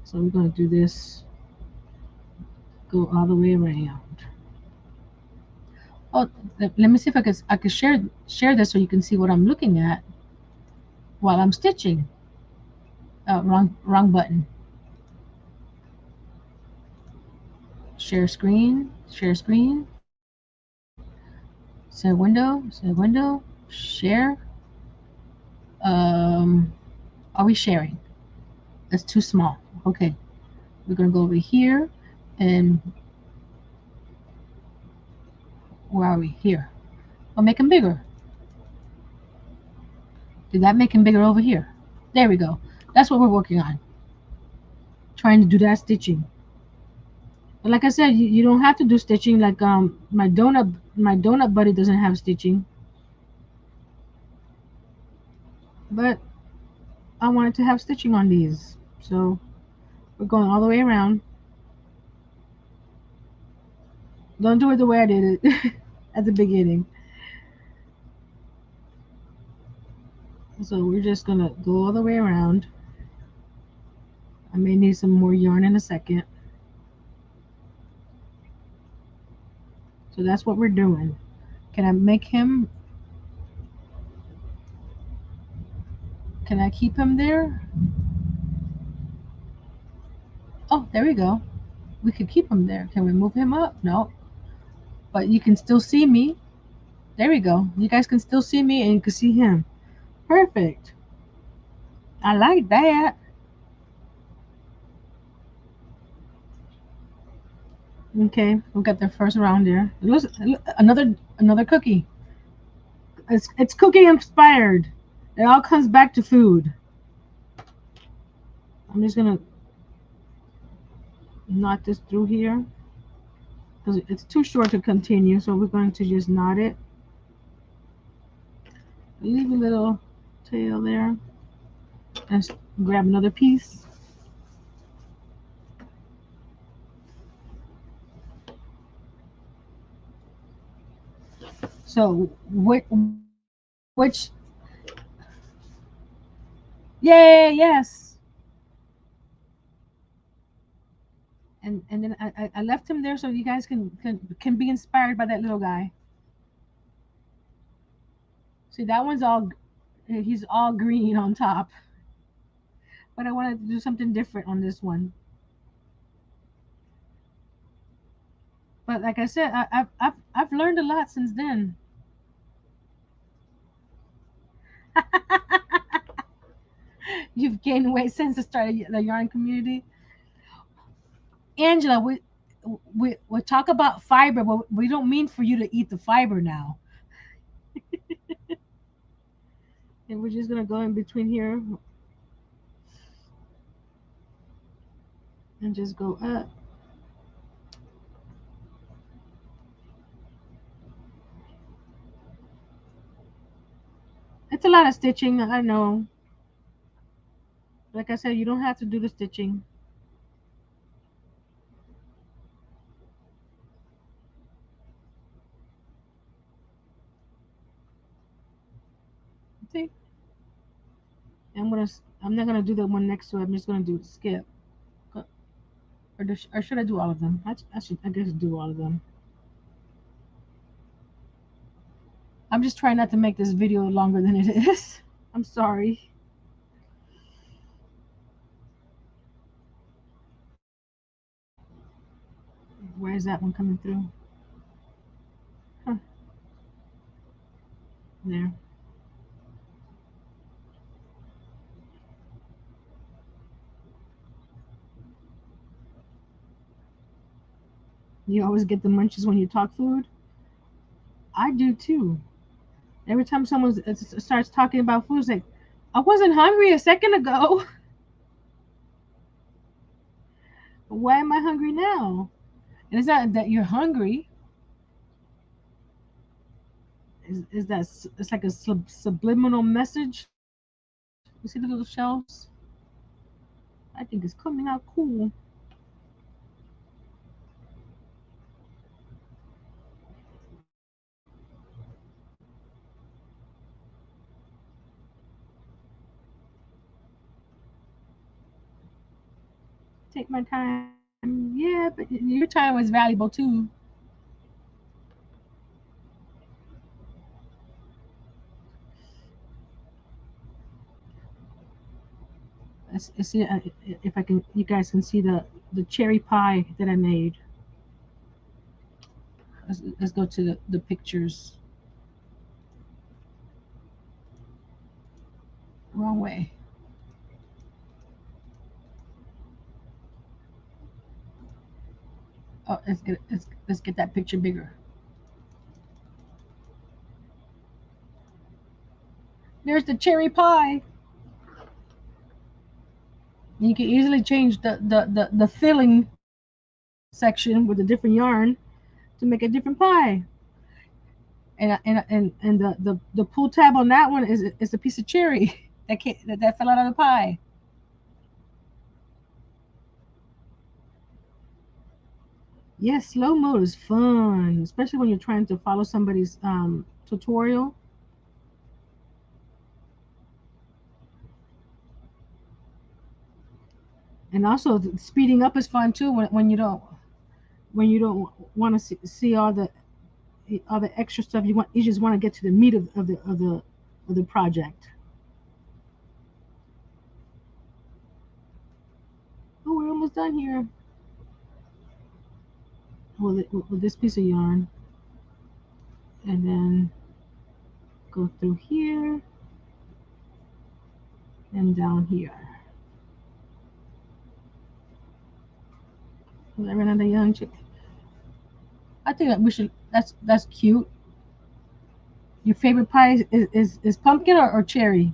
So we're gonna do this. Go all the way around. Oh, let me see if I could share this so you can see what I'm looking at while I'm stitching. Wrong button. Share screen. Share screen. Set window. Set window. Share. Um, are we sharing? That's too small. Okay, we're gonna go over here, and where are we? Here. I'll make them bigger. Did that make him bigger over here? There we go. That's what we're working on. Trying to do that stitching. But like I said, you don't have to do stitching. Like my donut buddy doesn't have stitching. but I wanted to have stitching on these. So we're going all the way around. Don't do it the way I did it at the beginning. So we're just gonna go all the way around. I may need some more yarn in a second. So that's what we're doing. Can I make him, can I keep him there? Oh, there we go. We could keep him there. Can we move him up? No. But you can still see me. There we go. You guys can still see me and you can see him. Perfect. I like that. Okay, we got the first round there. Another cookie. It's cookie inspired. It all comes back to food. I'm just gonna knot this through here because it's too short to continue. So we're going to just knot it. Leave a little tail there and grab another piece. So which yay, yes. And then I left him there so you guys can be inspired by that little guy. See, that one's all, he's all green on top, but I wanted to do something different on this one. But like I said, I've learned a lot since then. You've gained weight since the start of the yarn community, Angela. We talk about fiber, but we don't mean for you to eat the fiber now. And we're just gonna go in between here and just go up. It's a lot of stitching, I know. Like I said, you don't have to do the stitching. See, I'm not gonna do the one next to it. I'm just gonna do skip. Or should I do all of them? I guess do all of them. I'm just trying not to make this video longer than it is. I'm sorry. Where is that one coming through? Huh, there. You always get the munchies when you talk food. I do too. Every time someone starts talking about food, it's like, I wasn't hungry a second ago. Why am I hungry now? And it's not that you're hungry. Is that it's like a subliminal message? You see the little shells? I think it's coming out cool. Take my time. Yeah, but your time was valuable too. Let's see if I can. You guys can see the cherry pie that I made. Let's go to the pictures. Wrong way. Oh, let's get that picture bigger. There's the cherry pie. And you can easily change the filling section with a different yarn to make a different pie. And the pull tab on that one is a piece of cherry. That fell out of the pie. Yes, slow mode is fun, especially when you're trying to follow somebody's tutorial. And also speeding up is fun too when you don't want to see all the extra stuff you just want to get to the meat of the project. Oh, we're almost done here. With this piece of yarn, and then go through here and down here. I ran out of young chick. I think that we should. That's cute. Your favorite pie is pumpkin or cherry?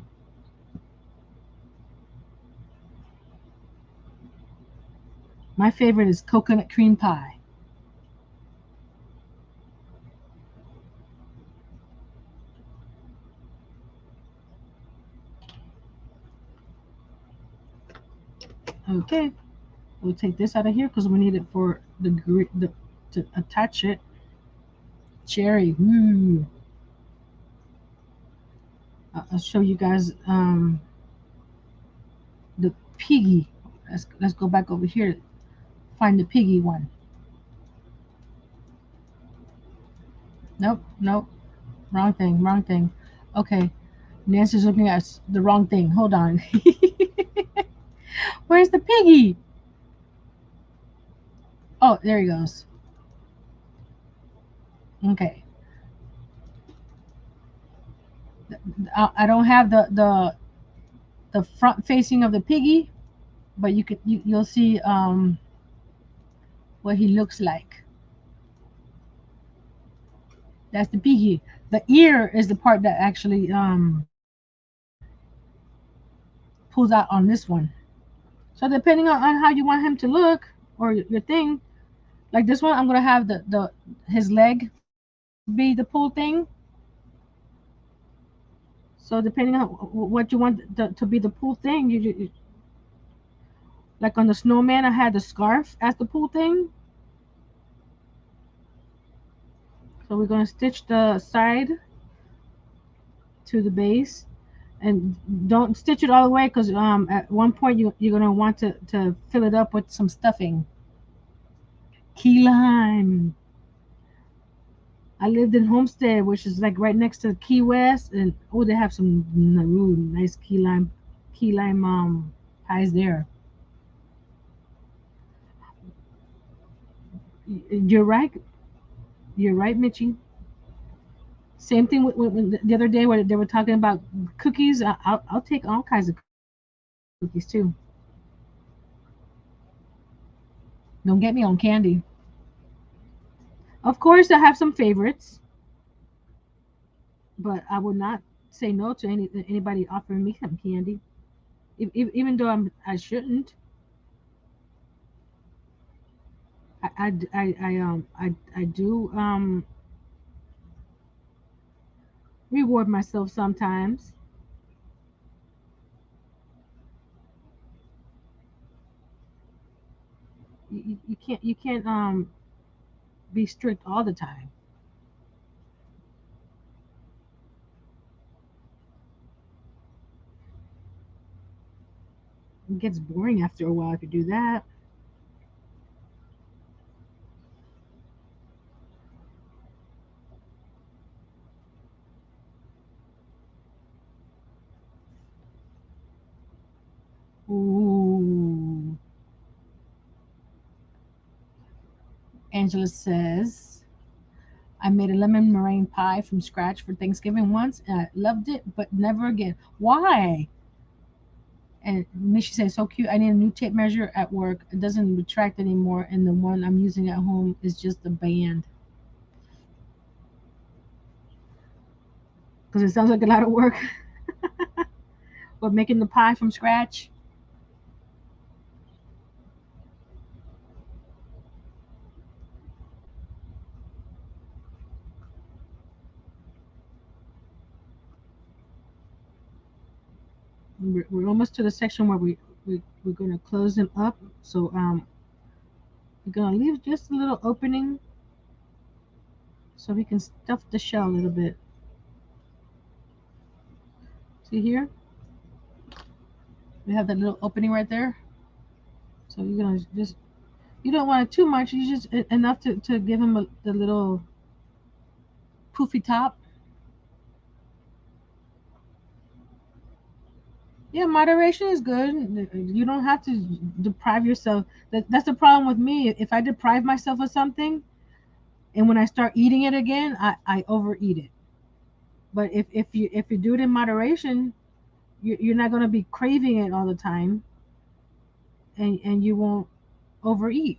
My favorite is coconut cream pie. Okay, we'll take this out of here because we need it for the to attach it. Cherry. Ooh. I'll show you guys the piggy. Let's go back over here. Find the piggy one. Nope, nope. Wrong thing, wrong thing. Okay, Nancy's looking at the wrong thing. Hold on. Where's the piggy? Oh, there he goes. Okay. I don't have the front facing of the piggy, but you'll see what he looks like. That's the piggy. The ear is the part that actually pulls out on this one. So depending on how you want him to look or your thing, like this one, I'm gonna have the his leg be the pull thing. So depending on what you want to be the pull thing, like on the snowman, I had the scarf as the pull thing. So we're gonna stitch the side to the base, and don't stitch it all the way because at one point you're gonna want to fill it up with some stuffing. Key lime. I lived in Homestead, which is like right next to Key West, and oh, they have some nice key lime pies there. You're right. You're right, Mitchie. Same thing with the other day where they were talking about cookies. I'll take all kinds of cookies too. Don't get me on candy. Of course, I have some favorites, but I would not say no to anybody offering me some candy, even though I shouldn't. I do reward myself sometimes. You can't be strict all the time. It gets boring after a while if you do that. Ooh. Angela says, I made a lemon meringue pie from scratch for Thanksgiving once and I loved it, but never again. Why? And Michi says, so cute. I need a new tape measure at work. It doesn't retract anymore, and the one I'm using at home is just a band. Because it sounds like a lot of work. But making the pie from scratch. we're almost to the section where we're going to close them up. So we're going to leave just a little opening so we can stuff the shell a little bit. See here? We have that little opening right there. So you're going to just, you don't want it too much. You just enough to give them the little poofy top. Yeah, moderation is good. You don't have to deprive yourself. That's the problem with me. If I deprive myself of something, and when I start eating it again, I overeat it. But if you do it in moderation, you're not going to be craving it all the time, and you won't overeat.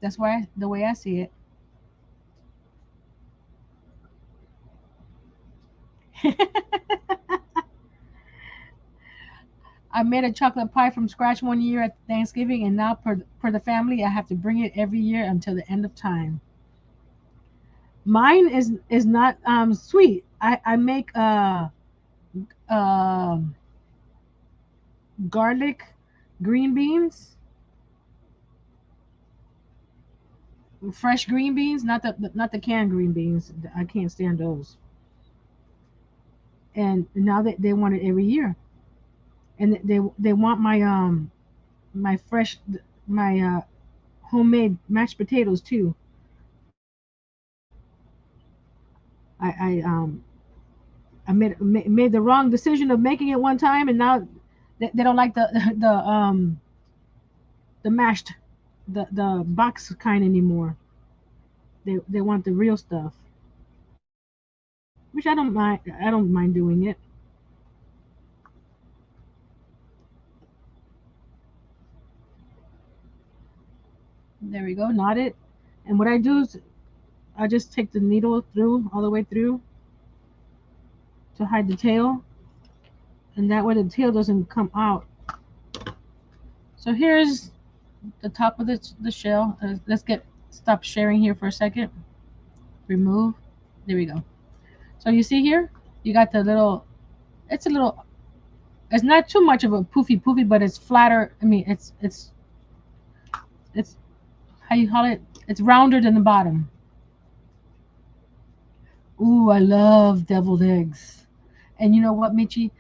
That's why the way I see it. I made a chocolate pie from scratch one year at Thanksgiving, and now per the family, I have to bring it every year until the end of time. Mine is not sweet. I make uh garlic green beans, fresh green beans, not the canned green beans. I can't stand those. And now they want it every year, and they want my fresh my homemade mashed potatoes too. I made the wrong decision of making it one time, and now they don't like the mashed the box kind anymore. They want the real stuff, which I don't mind. I don't mind doing it. There we go, knot it. And what I do is I just take the needle through all the way through to hide the tail, and that way the tail doesn't come out. So here's the top of the shell. Let's get stop sharing here for a second. Remove. There we go. So you see here, you got the little. It's a little. It's not too much of a poofy, but it's flatter. I mean, it's how you call it. It's rounder than the bottom. Ooh, I love deviled eggs. And you know what, Michi?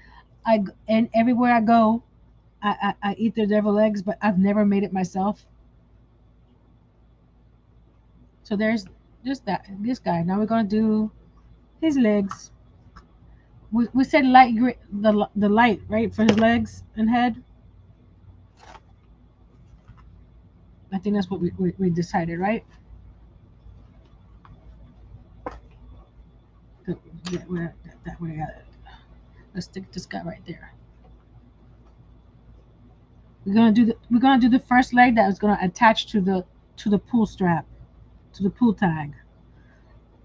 And everywhere I go, I eat their deviled eggs, but I've never made it myself. So there's just this guy. Now we're gonna do his legs. We said the light right for his legs and head. I think that's what we decided, right? That way, let's stick this guy right there. We're gonna do the first leg that is gonna attach to the pull strap, to the pull tag.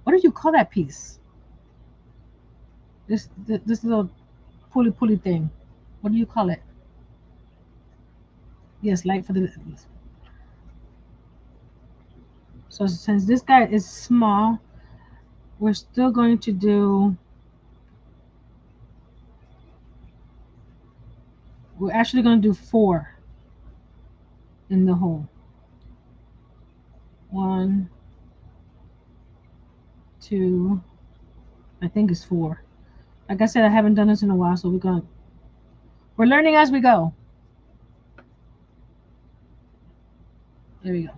What do you call that piece? This little pulley thing. What do you call it? Yes, light for the. So since this guy is small, we're still going to do. We're actually going to do 4 in the hole. 1, 2. I think it's 4. Like I said, I haven't done this in a while, so we're learning as we go. There we go.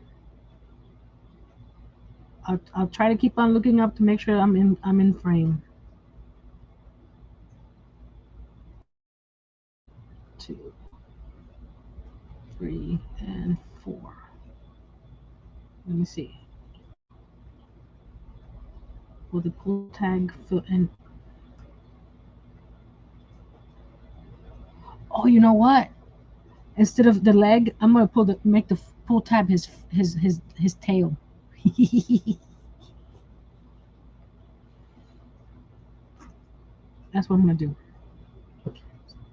I'll try to keep on looking up to make sure I'm in frame. 2, 3, and 4. Let me see. Will the pull tag fit in? Oh, you know what? Instead of the leg, I'm gonna make the pull tab his tail. That's what I'm gonna do.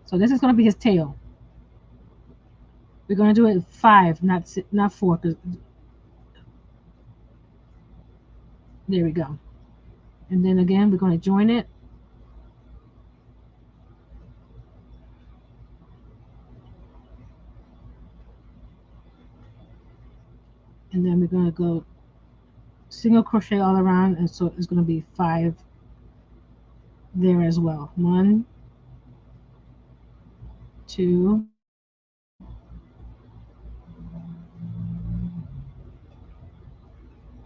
So this is gonna be his tail. We're gonna do it 5, not 4. Cause there we go. And then again, we're gonna join it. gonna go single crochet all around, and so it's gonna be 5 there as well. 1, 2,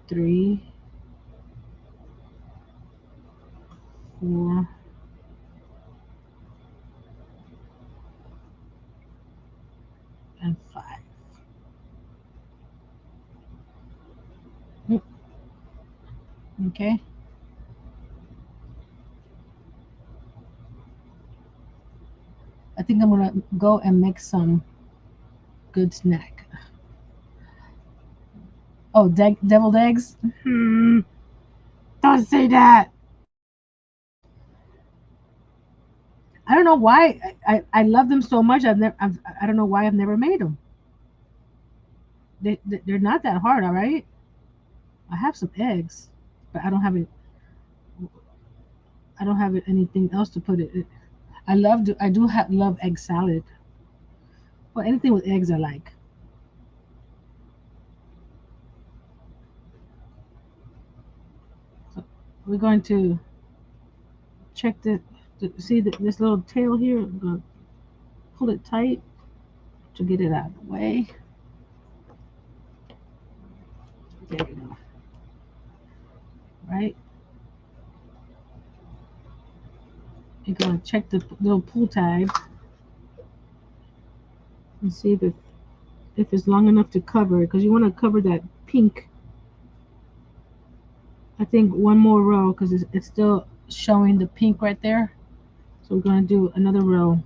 3, 4, and 5. Mm, okay, I think I'm gonna go and make some good snack. Oh, deviled eggs. Don't say that. I don't know why I love them so much. I don't know why I've never made them. They're not that hard, all right. I have some eggs, but I don't have anything else to put it. I do love egg salad. Well, anything with eggs I like. So we're going to check see this little tail here. I'm gonna pull it tight to get it out of the way. There we go. Right. You're gonna check the little pull tag and see if it's long enough to cover it, because you want to cover that pink. I think one more row, because it's still showing the pink right there. So we're going to do another row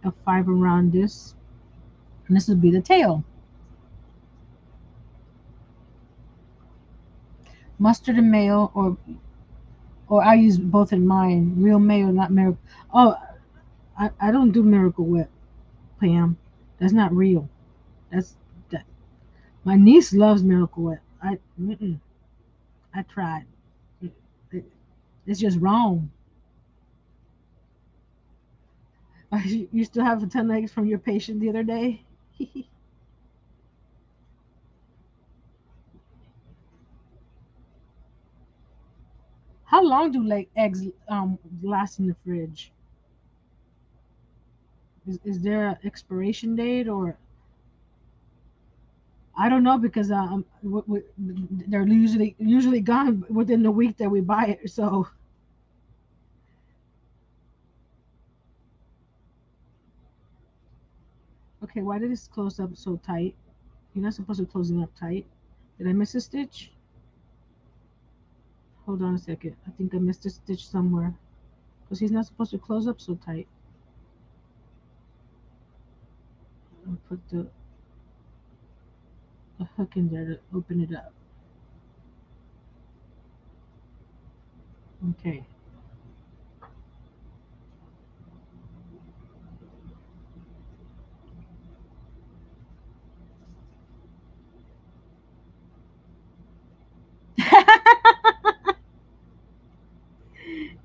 of 5 around this, and this will be the tail. Mustard and mayo, or I use both in mine. Real mayo, not miracle. Oh, I don't do Miracle Whip, Pam. That's not real. That's that. My niece loves Miracle Whip. I tried. It, it's just wrong. You still have 10 eggs from your patient the other day. How long do like eggs last in the fridge? Is there an expiration date, or I don't know, because they're usually gone within the week that we buy it. So okay, why did this close up so tight? You're not supposed to close it up tight. Did I miss a stitch? Hold on a second. I think I missed a stitch somewhere, because he's not supposed to close up so tight. I'll put the hook in there to open it up. Okay.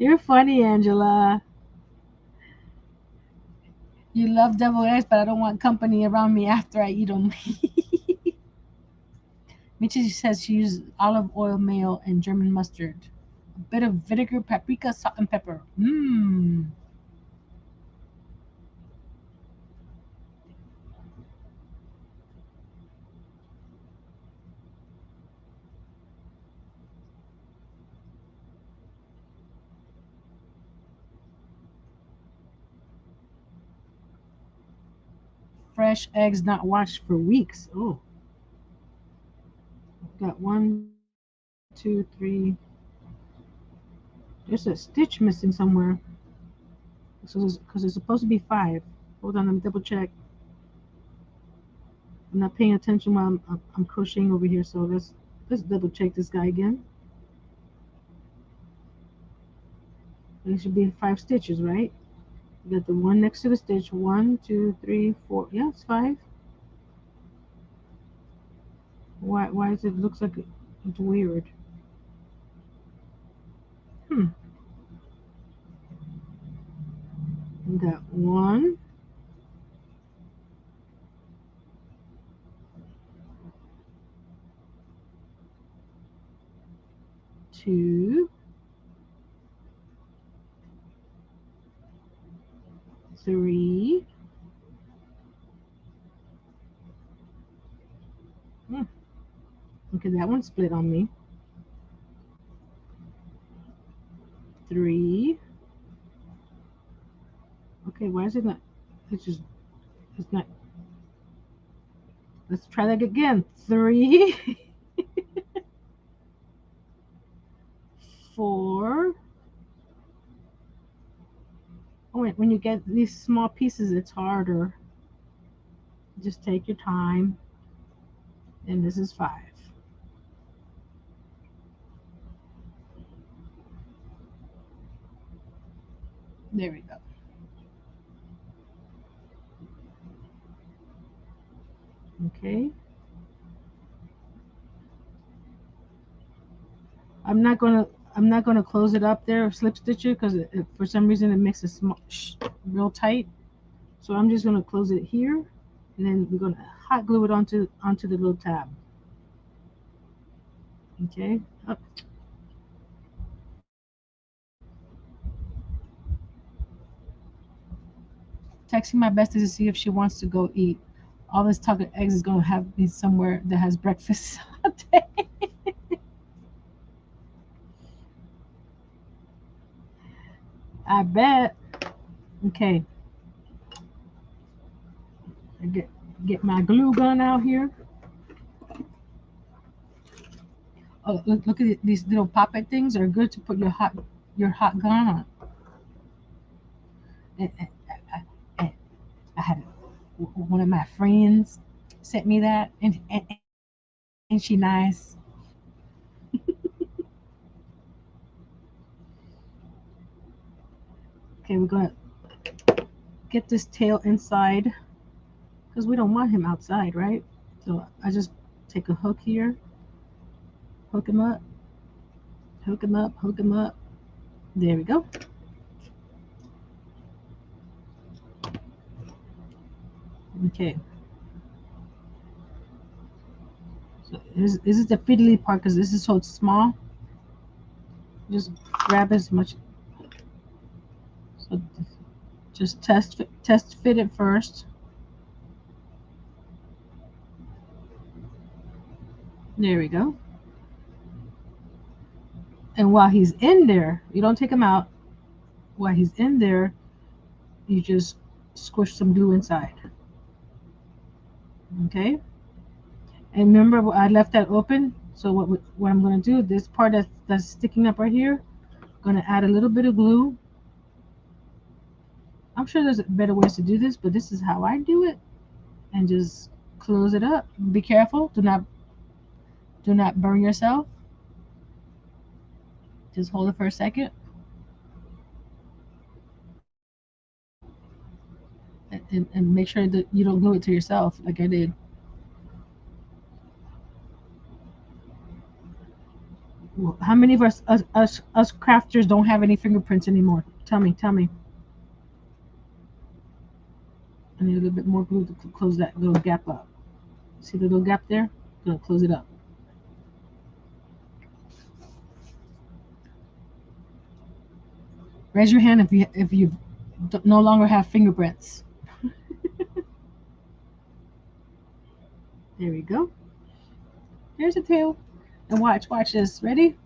You're funny, Angela. You love deviled eggs, but I don't want company around me after I eat them. Michi says she uses olive oil, mayo, and German mustard. A bit of vinegar, paprika, salt, and pepper. Mmm. Fresh eggs not washed for weeks. Oh, got 1, 2, 3. There's a stitch missing somewhere. Because it's supposed to be 5. Hold on, let me double check. I'm not paying attention while I'm crocheting over here, so let's double check this guy again. It should be 5 stitches, right? You got the one next to the stitch. 1, 2, 3, 4. Yeah, it's 5. Why is it looks like it's weird? Hmm. We got 1, 3. Okay, that one split on me. 3. Okay, why is it not? It's not. Let's try that again. 3, 4. Oh, wait, when you get these small pieces, it's harder. Just take your time. And this is 5. There we go. Okay. I'm not gonna close it up there or slip stitch it because for some reason it makes it small, real tight. So I'm just gonna close it here, and then we're gonna hot glue it onto the little tab. Okay. Oh. Texting my bestie to see if she wants to go eat. All this talk of eggs is gonna have me somewhere that has breakfast all day. I bet. Okay. I get my glue gun out here. Oh, look at these little poppet things. Are good to put your hot gun on. I had one of my friends sent me that, and she nice. Okay, we're gonna get this tail inside because we don't want him outside, right? So I just take a hook here, hook him up, hook him up, hook him up. There we go. Okay. So this is the fiddly part because this is so small. Just grab as much. So just test fit it first. There we go. And while he's in there, you don't take him out. While he's in there, you just squish some glue inside. Okay. And remember, I left that open. So what I'm going to do, this part that's sticking up right here, I'm going to add a little bit of glue. I'm sure there's better ways to do this, but this is how I do it. And just close it up. Be careful. Do not burn yourself. Just hold it for a second. And make sure that you don't glue it to yourself like I did. How many of us crafters don't have any fingerprints anymore? Tell me. I need a little bit more glue to close that little gap up. See the little gap there? I'm gonna close it up. Raise your hand if you no longer have fingerprints. There we go. There's a tail. And watch this. Ready?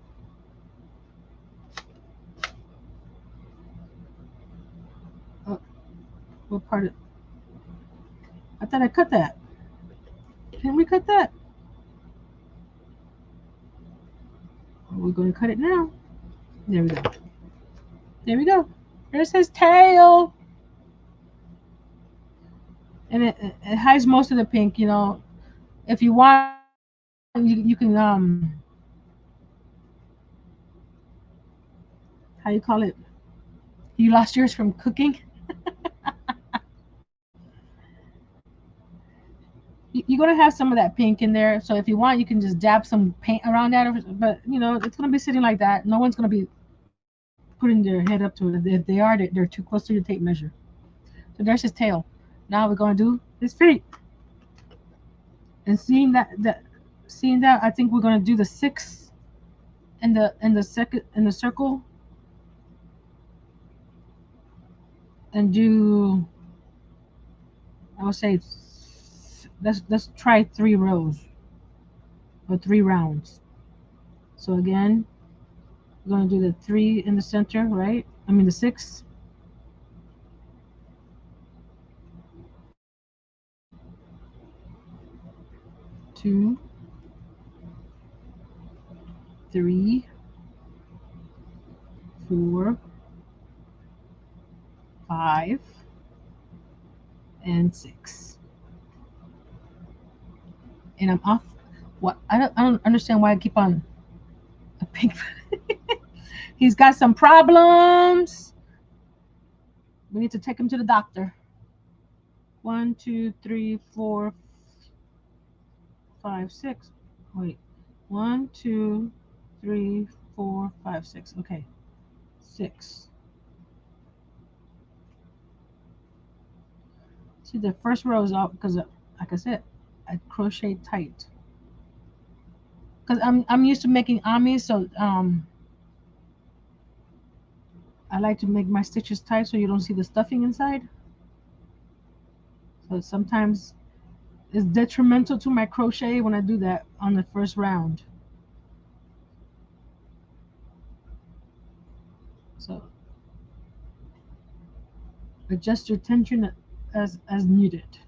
Oh, what part of? I thought I cut that. Can we cut that? We're going to cut it now. There we go. There we go. There's his tail. And it hides most of the pink, you know. If you want, you can how you call it? You lost yours from cooking. You're gonna have some of that pink in there. So if you want, you can just dab some paint around that. But you know, it's gonna be sitting like that. No one's gonna be putting their head up to it. If they are, they're too close to your tape measure. So there's his tail. Now we're gonna do his feet. And seeing that, I think we're gonna do the 6 in the circle, and do I would say let's try 3 rows or 3 rounds. So again, we're going to do the 3 in the center, right? I mean the 6. 2, 3, 4, 5, and 6. And I'm off. What? I don't understand why I keep on a pink. He's got some problems. We need to take him to the doctor. 1, 2, 3, 4, 5, 6. Wait. 1, 2, 3, 4, 5, 6. Okay. 6. See, the first row is out because, like I said, I crochet tight. Because I'm used to making amis, so I like to make my stitches tight so you don't see the stuffing inside. So sometimes it's detrimental to my crochet when I do that on the first round. So adjust your tension as needed.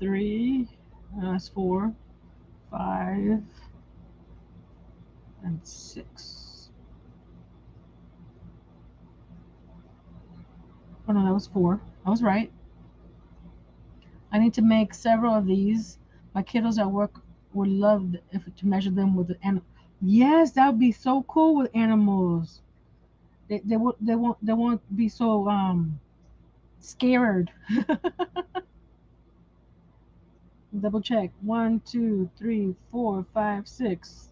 3, that's 4, 5, and 6. Oh no, that was 4. I was right. I need to make several of these. My kiddos at work would love if to measure them with the animal. Yes, that would be so cool with animals. They won't be so scared. Double check. 1, 2, 3, 4, 5, 6.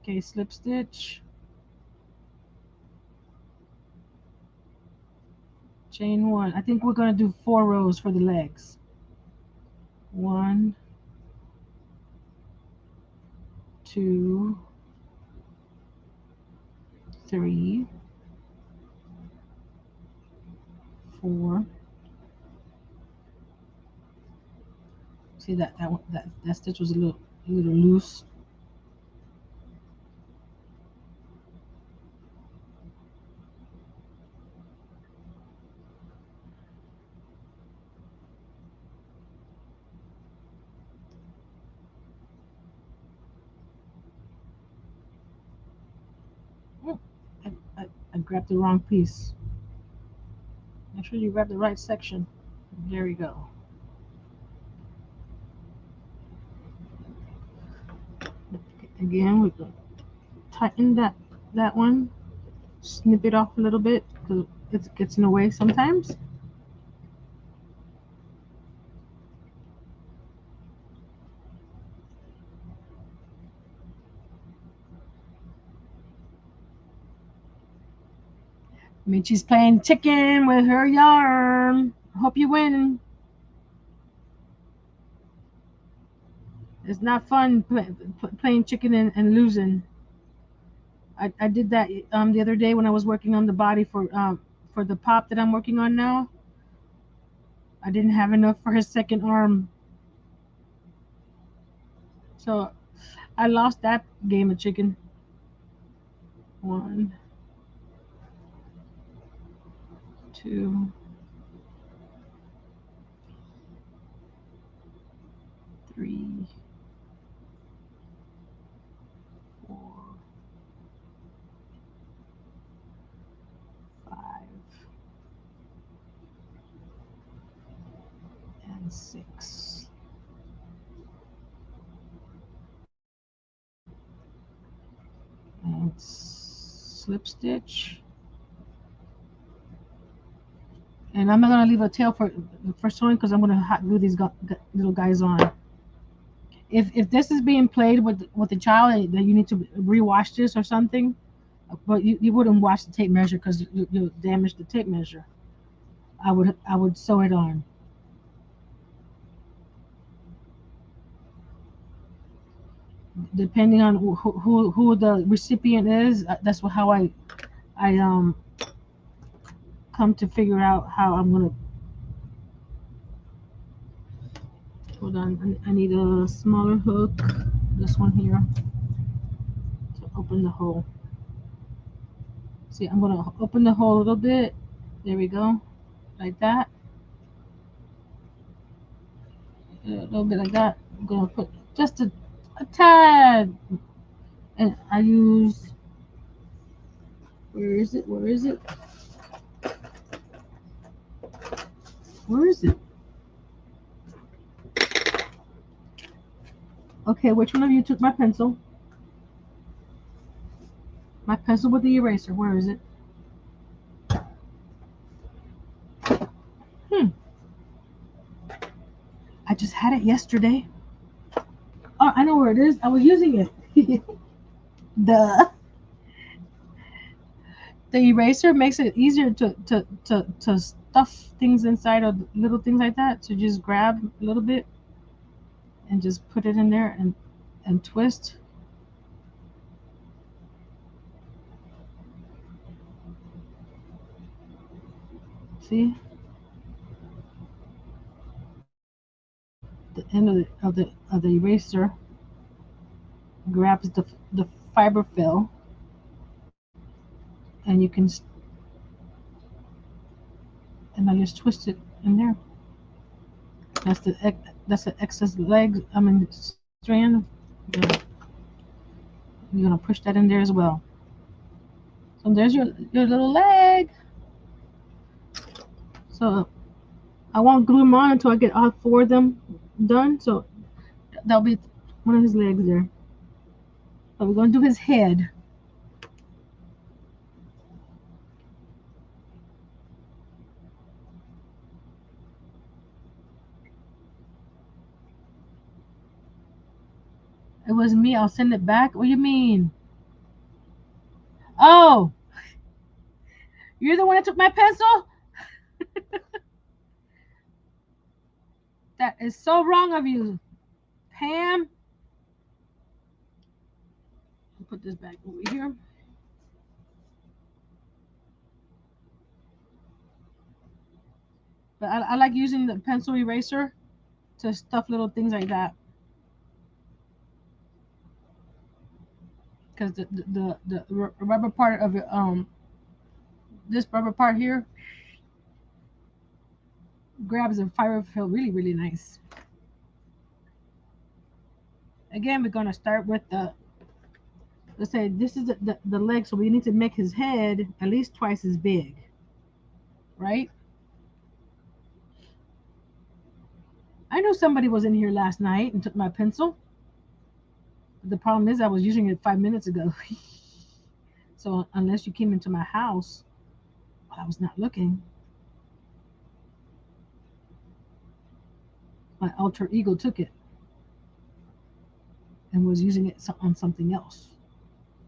Okay, slip stitch, chain 1. I think we're gonna do 4 rows for the legs. 1, 2, 3, 4. See that stitch was a little loose. Oh, I grabbed the wrong piece. Make sure you grab the right section. There we go. Again, we're gonna tighten that one. Snip it off a little bit because it gets in the way sometimes. Michi's playing chicken with her yarn. Hope you win. It's not fun playing chicken and losing. I did that the other day when I was working on the body for the pop that I'm working on now. I didn't have enough for his second arm, so I lost that game of chicken. 1, 2, 3, 4, 5, and 6. And slip stitch. And I'm not gonna leave a tail for sewing because I'm gonna glue these little guys on. If this is being played with the child, that you need to rewash this or something, but you wouldn't wash the tape measure because you'll damage the tape measure. I would sew it on. Depending on who the recipient is, that's how I come to figure out how I'm gonna Hold on, I need a smaller hook. This one here to open the hole. See, I'm gonna open the hole a little bit. There we go, like that. A little bit like that. I'm gonna put just a tad, and I use. Where is it? Where is it? Where is it? Okay, which one of you took my pencil? My pencil with the eraser. Where is it? Hmm. I just had it yesterday. Oh, I know where it is. I was using it. the the eraser makes it easier to stuff things inside of little things like that. So just grab a little bit and just put it in there and twist. See, the end of the eraser grabs the fiber fill, and you can and I just twist it in there. That's the excess leg. I mean strand. You're gonna push that in there as well. So there's your little leg. So I won't glue them on until I get all four of them done. So that'll be one of his legs there. But we're gonna do his head. It was me. I'll send it back. What do you mean? Oh, you're the one that took my pencil? That is so wrong of you, Pam. I'll put this back over here. But I like using the pencil eraser to stuff little things like that. Because the rubber part of it, this rubber part here grabs the fiber fill really nice. Again, we're gonna start with let's say this is the leg, so we need to make his head at least twice as big, right? I knew somebody was in here last night and took my pencil. The problem is I was using it 5 minutes ago. So unless you came into my house while I was not looking, my alter ego took it and was using it on something else.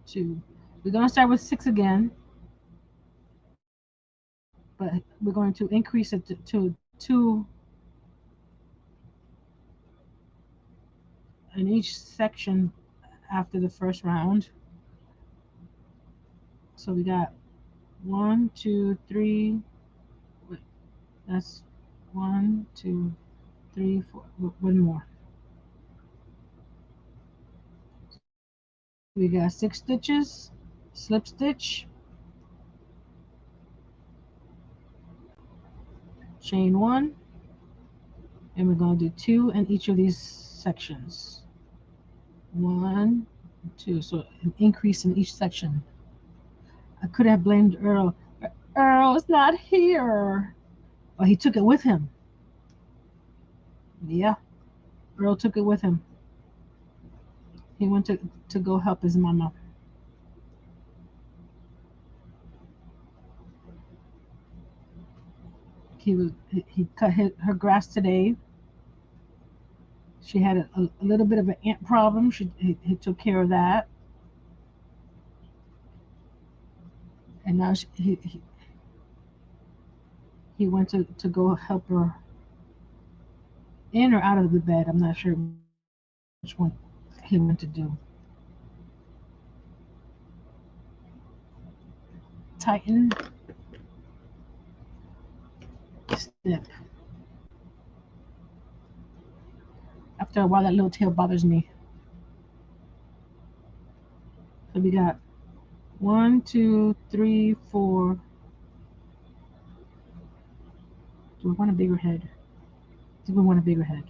Two. We're going to start with 6 again, but we're going to increase it to 2 in each section after the first round. So we got 1, 2, 3. Wait, that's 1, 2, 3, 4. One more. We got 6 stitches, slip stitch, chain 1, and we're going to do 2 in each of these sections. 1, 2. So an increase in each section. I could have blamed Earl. Earl is not here. Well, he took it with him. Yeah, Earl took it with him. He went to go help his mama. He cut her grass today. She had a little bit of an ant problem. He took care of that, and now he went to go help her in or out of the bed. I'm not sure which one he went to do. Tighten, snip. after a while that little tail bothers me. So we got 1, 2, 3, 4. Do we want a bigger head? Do we want a bigger head?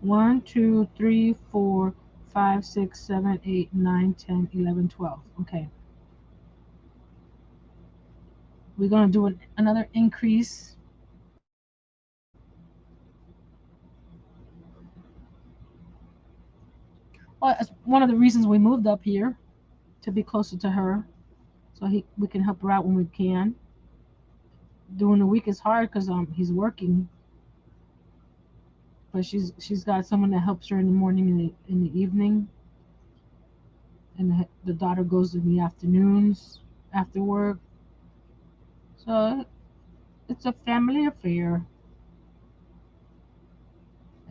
1, 2, 3, 4, 5, 6, 7, 8, 9, 10, 11, 12. Okay. We're gonna do another increase. Well, that's one of the reasons we moved up here, to be closer to her, so we can help her out when we can. During the week is hard because he's working, but she's got someone that helps her in the morning and in the evening, and the daughter goes in the afternoons after work. So it's a family affair.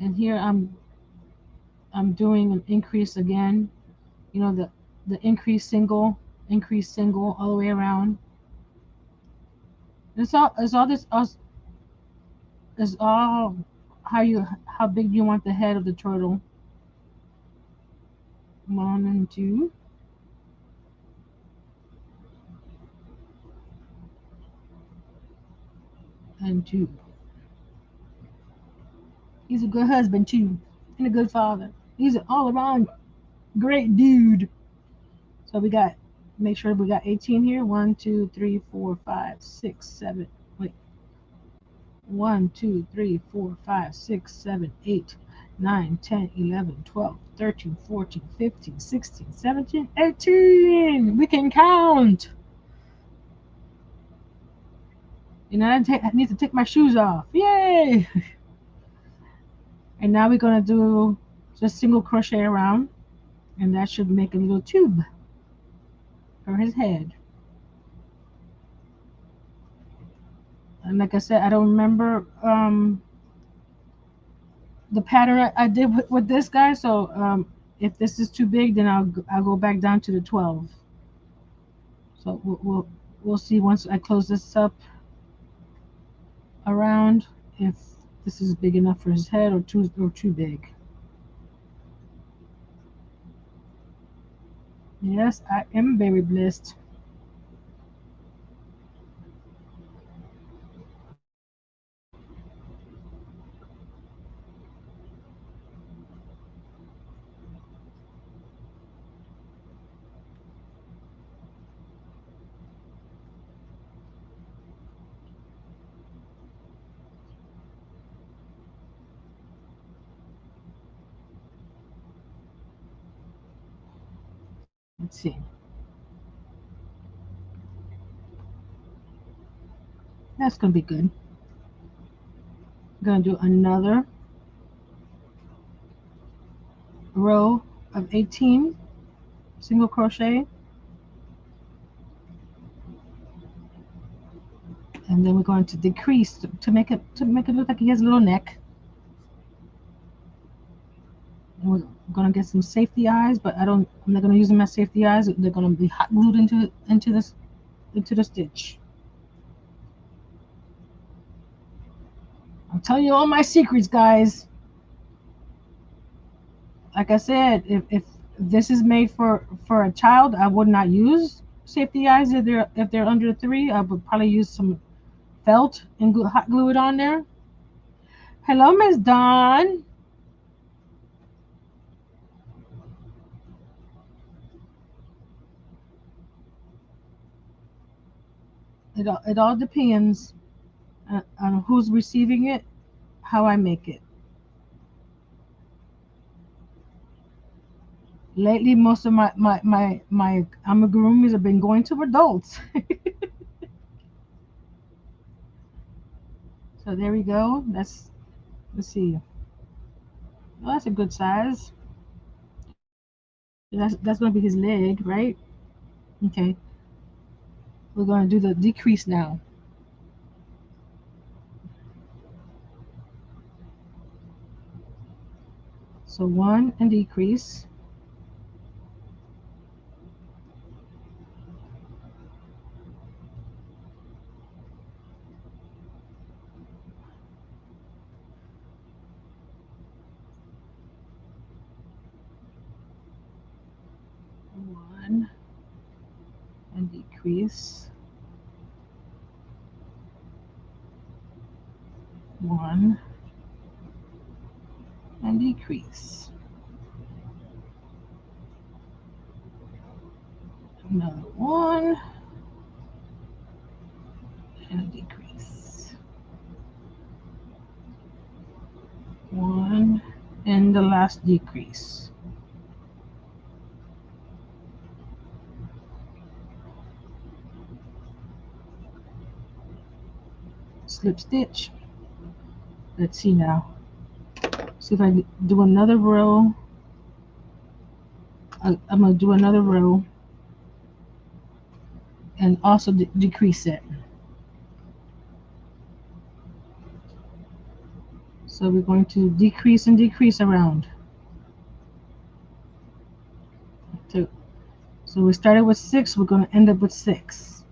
And here I'm doing an increase again. You know, the increase single all the way around. It's all how big you want the head of the turtle. 1 and 2 and 2. He's a good husband too, and a good father. He's an all around great dude. So we got, make sure we got 18 here. 1, 2, 3, 4, 5, 6, 7. Wait. 1, 2, 3, 4, 5, 6, 7, 8, 9, 10, 11, 12, 13, 14, 15, 16, 17, 18. You know, I need to take my shoes off. Yay! And now we're gonna do just single crochet around, and that should make a little tube for his head. And like I said, I don't remember the pattern I did with this guy. So if this is too big, then I'll go back down to the 12. So we'll see once I close this up around if this is big enough for his head or too big. Yes, I am very blessed. Let's see. That's gonna be good. I'm gonna do another row of 18 single crochet, and then we're going to decrease to make it look like he has a little neck. And we're gonna get some safety eyes, but I'm not gonna use them as safety eyes. They're gonna be hot glued into the stitch. I'm telling you all my secrets, guys. Like I said, if this is made for a child, I would not use safety eyes if they're under 3. I would probably use some felt and hot glue it on there. Hello, Miss Dawn. It all depends on who's receiving it, how I make it. Lately, most of my amigurumis have been going to adults. So there we go. Let's see. Well, that's a good size. That's going to be his leg, right? Okay. We're going to do the decrease now. So 1 and decrease. and decrease. 1 and decrease. Another 1 and decrease. 1 and the last decrease. Slip stitch. Let's see now. See if I do another row. I'm going to do another row and also decrease it. So we're going to decrease and decrease around. So we started with 6, we're going to end up with 6.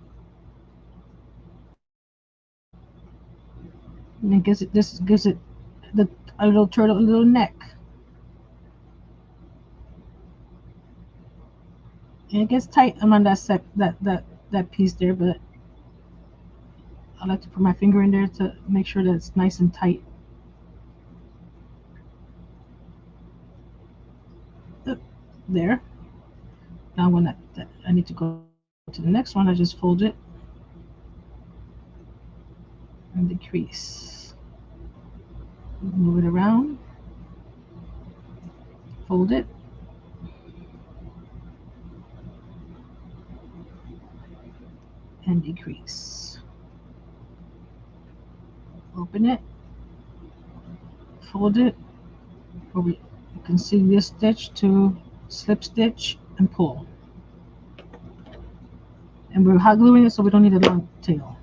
And it gives it, this gives it a little turtle, a little neck. And it gets tight around that piece there, but I like to put my finger in there to make sure that it's nice and tight. There. Now when I need to go to the next one, I just fold it and decrease. Move it around, fold it, and decrease. Open it, fold it, where you can see this stitch to slip stitch and pull. And we're hot gluing it so we don't need a long tail.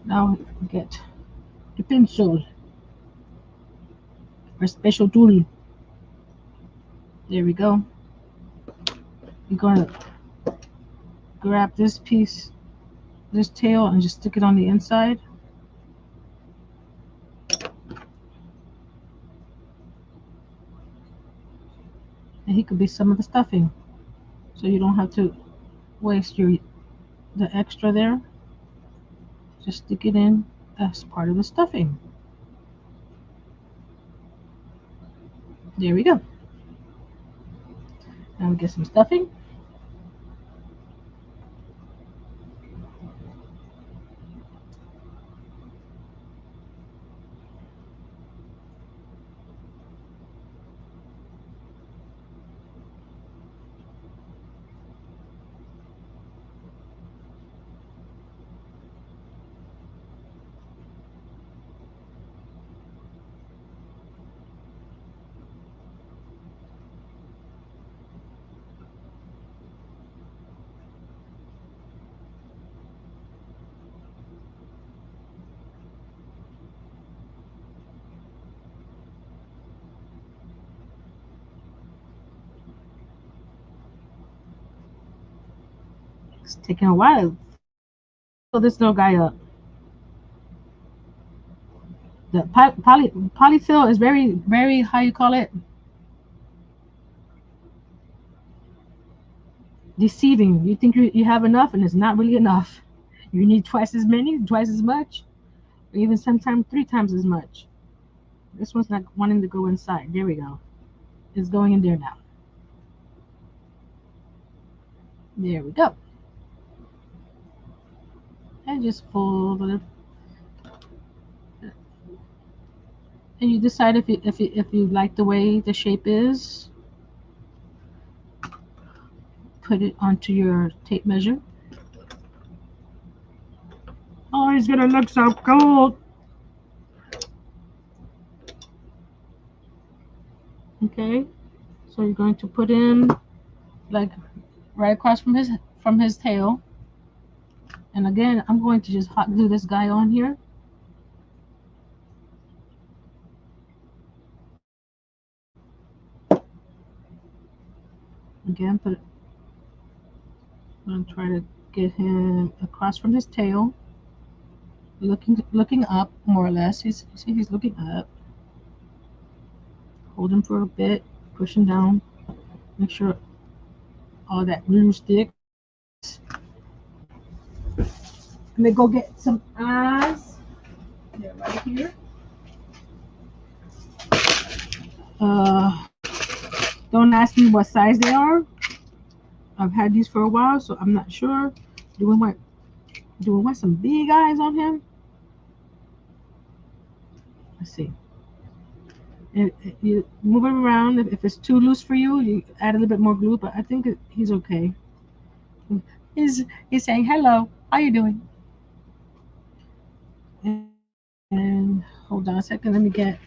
Now we get the pencil, our special tool. There we go. You're going to grab this piece, this tail, and just stick it on the inside. And he could be some of the stuffing, so you don't have to waste the extra there. Just stick it in as part of the stuffing. There we go. Now we get some stuffing. It's taking a while. So this little guy up. The polyfill is very, how you call it, deceiving. You think you have enough, and it's not really enough. You need twice as many, twice as much, or even sometimes 3 times as much. This one's not wanting to go inside. There we go. It's going in there now. There we go. And just fold it. And you decide if you like the way the shape is. Put it onto your tape measure. Oh, he's gonna look so cool. Okay, so you're going to put in like right across from his tail. And again, I'm going to just hot glue this guy on here. Again, I'm going to try to get him across from his tail, looking up more or less. He's looking up. Hold him for a bit, push him down, make sure all that glue sticks. Let me go get some eyes. They're right here. Uh, don't ask me what size they are. I've had these for a while, so I'm not sure. Do we want some big eyes on him? Let's see. And you move him around. If it's too loose for you, you add a little bit more glue. But I think he's okay. He's saying hello. How you doing? And hold on a second. Let me get.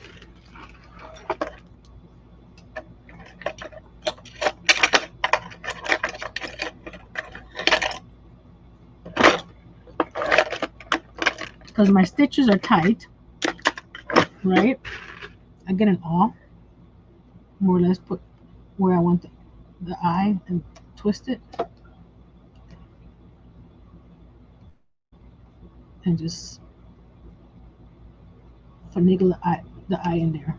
Because my stitches are tight, right? I get an awl, more or less put where I want the eye and twist it and just finagle the eye in there.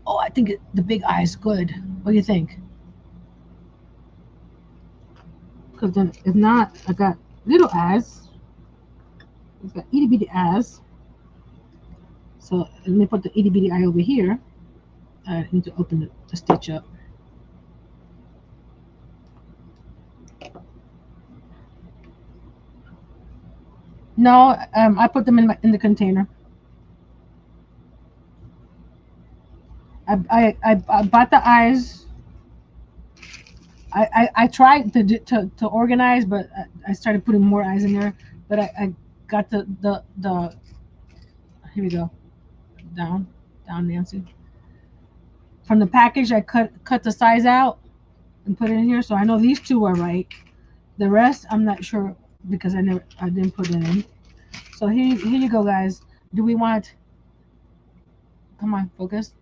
Oh, I think the big eye is good. What do you think? Because then if not, I got little eyes. It's got itty bitty eyes. So let me put the itty bitty eye over here. I need to open the stitch up. No, I put them in the container. I bought the eyes. I tried to organize, but I started putting more eyes in there. But I got the here we go, down Nancy. From the package, I cut the size out and put it in here, so I know these two are right. The rest I'm not sure because I didn't put it in. So here you go, guys. Do we want? Come on, focus.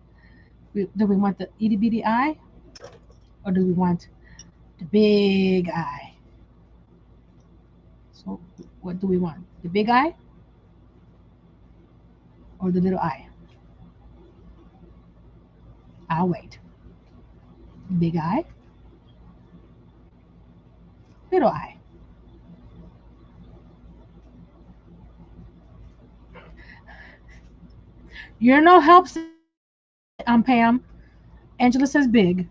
Do we want the itty bitty eye, or do we want the big eye? So what do we want? The big eye or the little eye? I'll wait. Big eye, little eye. You're no help, Pam. Angela says big.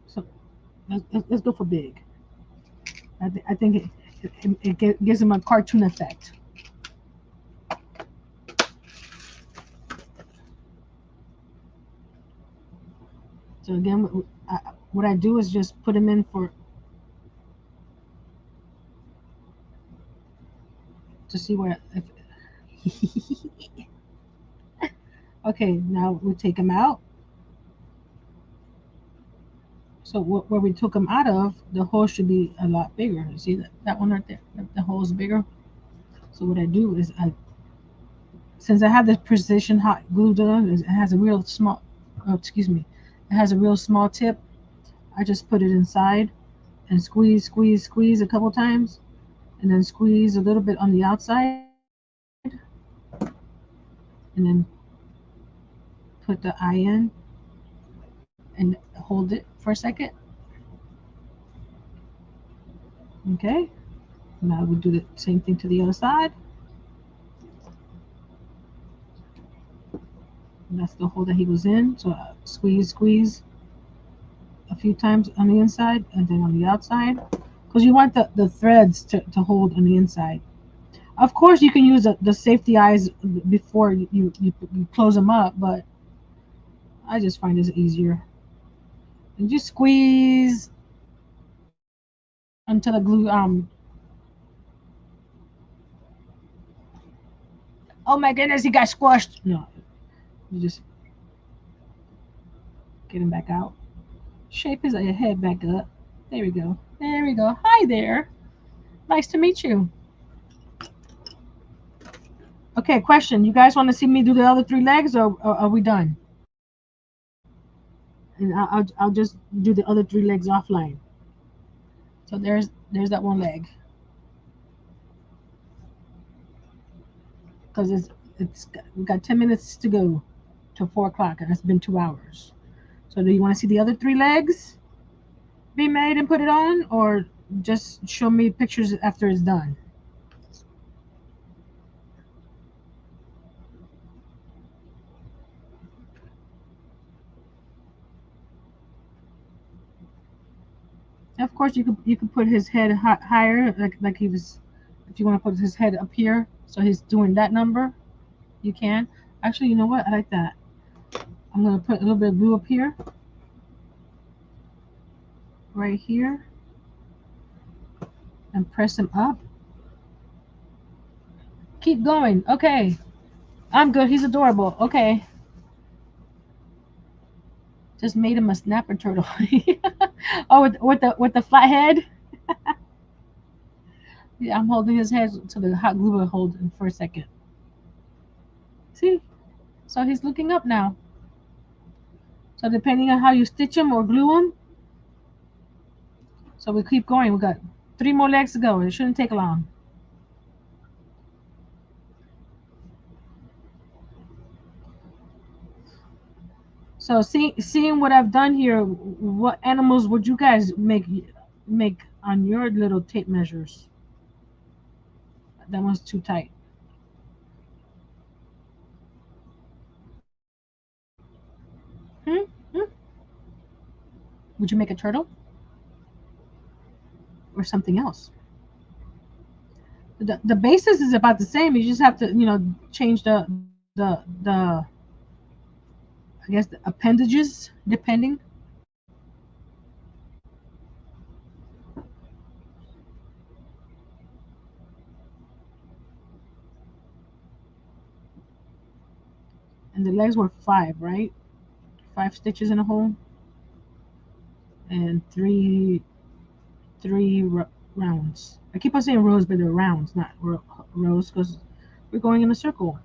So let's go for big. I think it gives him a cartoon effect. So again, what I do is just put him in for to see where. Okay, now we take him out. So where we took him out of, the hole should be a lot bigger. You see that one right there? The hole is bigger. So what I do is since I have this precision hot glue gun, it has a real small. Oh, excuse me. It has a real small tip. I just put it inside and squeeze a couple times, and then squeeze a little bit on the outside, and then put the eye in and hold it for a second. Okay. Now we'll do the same thing to the other side. And that's the hole that he was in. So squeeze a few times on the inside and then on the outside. Because you want the threads to hold on the inside. Of course, you can use the safety eyes before you close them up, but I just find this easier. And just squeeze until the glue oh my goodness, he got squashed. No, you just get him back out. Shape his head back up. There we go. There we go. Hi there. Nice to meet you. Okay, question. You guys want to see me do the other three legs, or are we done? And I'll just do the other three legs offline. So there's that one leg. Because we've got 10 minutes to go to 4 o'clock, and it's been 2 hours. So do you want to see the other three legs? be made and put it on, or just show me pictures after it's done? Of course, you could put his head higher, like he was. If you want to put his head up here, so he's doing that number, you can. Actually, you know what? I like that. I'm gonna put a little bit of glue up here, right here, and press him up. Keep going. Okay, I'm good. He's adorable. Okay, just made him a snapper turtle. Oh, with the flat head. Yeah, I'm holding his head so the hot glue will hold him for a second. See? So he's looking up now. So depending on how you stitch him or glue him, so we keep going. We got 3 more legs to go. It shouldn't take long. So seeing what I've done here, what animals would you guys make on your little tape measures? That one's too tight. Hmm? Hmm? Would you make a turtle or something else? The basis is about the same. You just have to change the I guess the appendages depending. And the legs were 5, right? 5 stitches in a hole and three rounds. I keep on saying rows, but they're rounds, not rows, because we're going in a circle.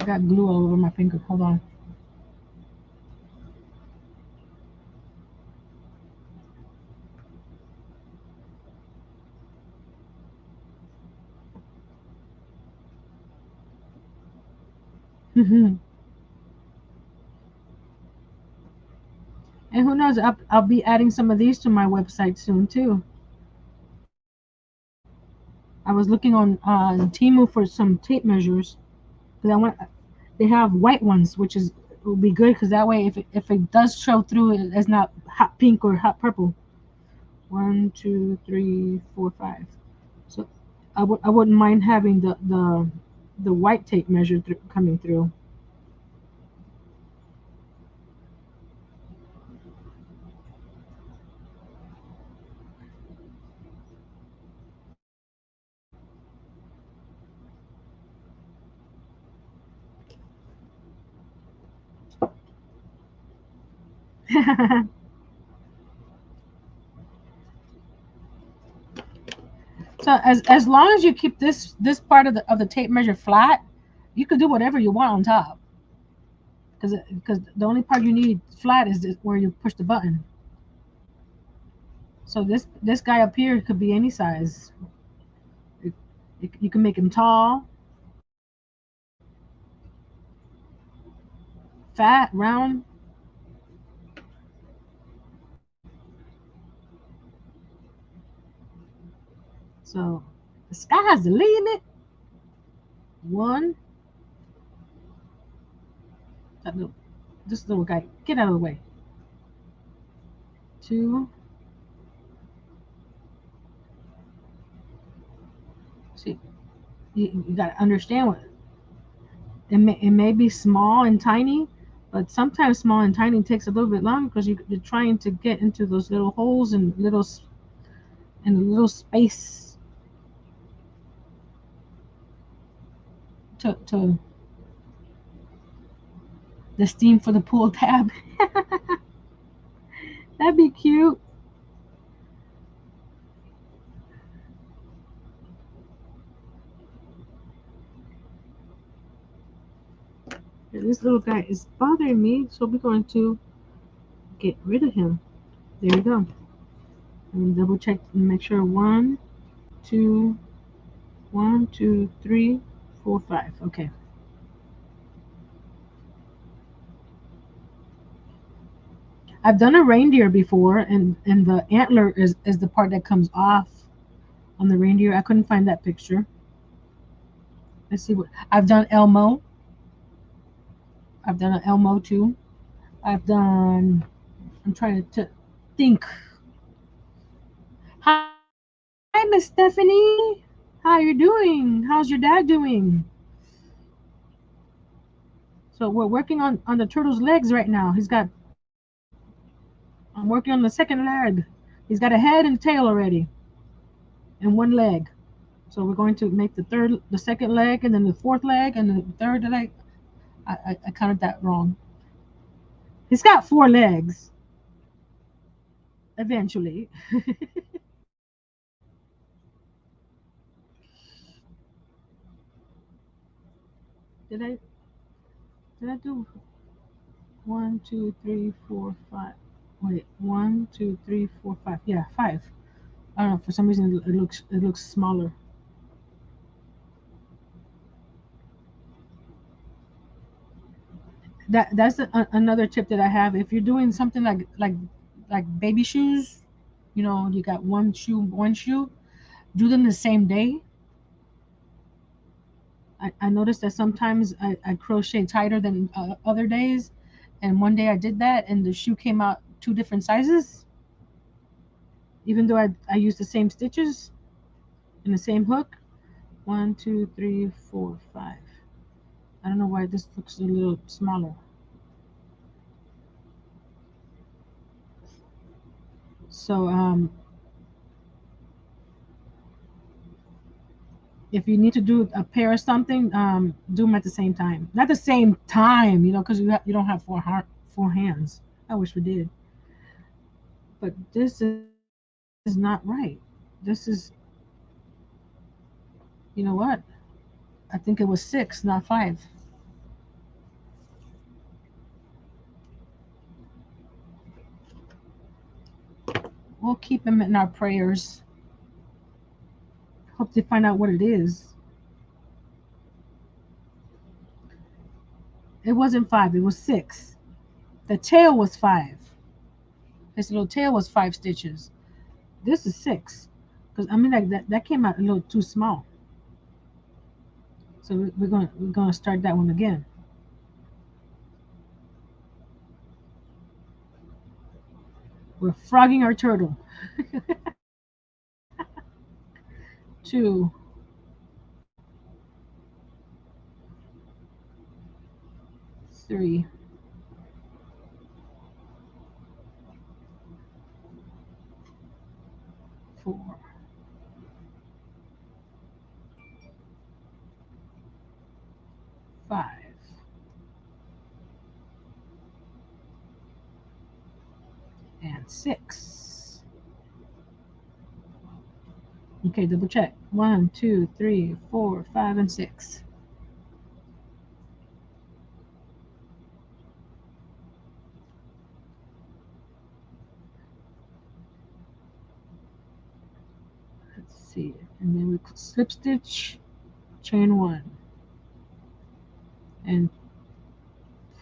I got glue all over my finger. Hold on. And who knows? I'll be adding some of these to my website soon too. I was looking on Temu for some tape measures because I want. They have white ones, which is will be good because that way, if it does show through, it's not hot pink or hot purple. 1, 2, 3, 4, 5. So I wouldn't mind having the white tape measure coming through. So as long as you keep this part of the tape measure flat, you could do whatever you want on top. Because the only part you need flat is where you push the button. So this guy up here could be any size. You can make him tall, fat, round. So the sky's the limit. One, that little, this little guy, get out of the way. Two. See, you got to understand what it may be small and tiny, but sometimes small and tiny takes a little bit longer because you're trying to get into those little holes and little space to the steam for the pool tab. That'd be cute. And this little guy is bothering me, so we're going to get rid of him. There we go. And double check and make sure 2, 1, 2, 3, 4, 5. Okay. I've done a reindeer before, and the antler is the part that comes off on the reindeer. I couldn't find that picture. Let's see what I've done. Elmo. I've done an Elmo too. I've done. I'm trying to think. Hi, Miss Stephanie. How you doing? How's your dad doing? So we're working on the turtle's legs right now. He's got. I'm working on the second leg. He's got a head and tail already, and one leg. So we're going to make the second leg, and then the fourth leg, and the third leg. I counted that wrong. He's got four legs. Eventually. did I did I do one, two, three, four, five? Wait, one, two, three, four, five. Yeah, five. I don't know. For some reason, it looks smaller. That's another tip that I have. If you're doing something like baby shoes, you got one shoe, do them the same day. I noticed that sometimes I crochet tighter than other days, and one day I did that, and the shoe came out two different sizes, even though I used the same stitches and the same hook. One, two, three, four, five. I don't know why this looks a little smaller. So if you need to do a pair of something, do them at the same time. Not the same time, because you don't have four hands. I wish we did, but this is not right. This is, you know what? I think it was six, not five. We'll keep them in our prayers. Hope they find out what it is. It wasn't five. It was six. The tail was five. His little tail was five stitches. This is six. Because I mean, like that came out a little too small. So we're gonna start that one again. We're frogging our turtle. Two, three, four, five, and six. Okay, double check. One, two, three, four, five, and six. Let's see. And then we slip stitch, chain one, and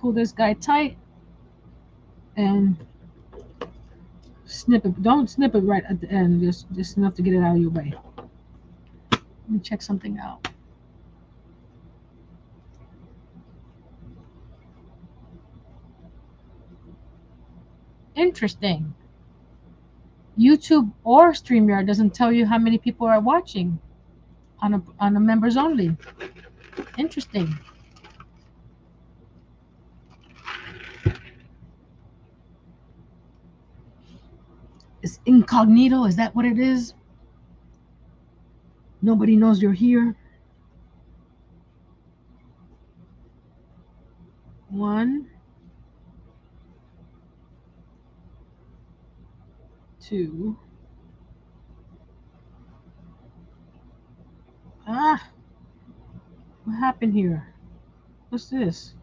pull this guy tight and snip it. Don't snip it right at the end, just enough to get it out of your way. Let me check something out. Interesting. YouTube or StreamYard doesn't tell you how many people are watching on a members only. Interesting. It's incognito. Is that what it is? Nobody knows you're here. One, two. Ah, what happened here? What's this?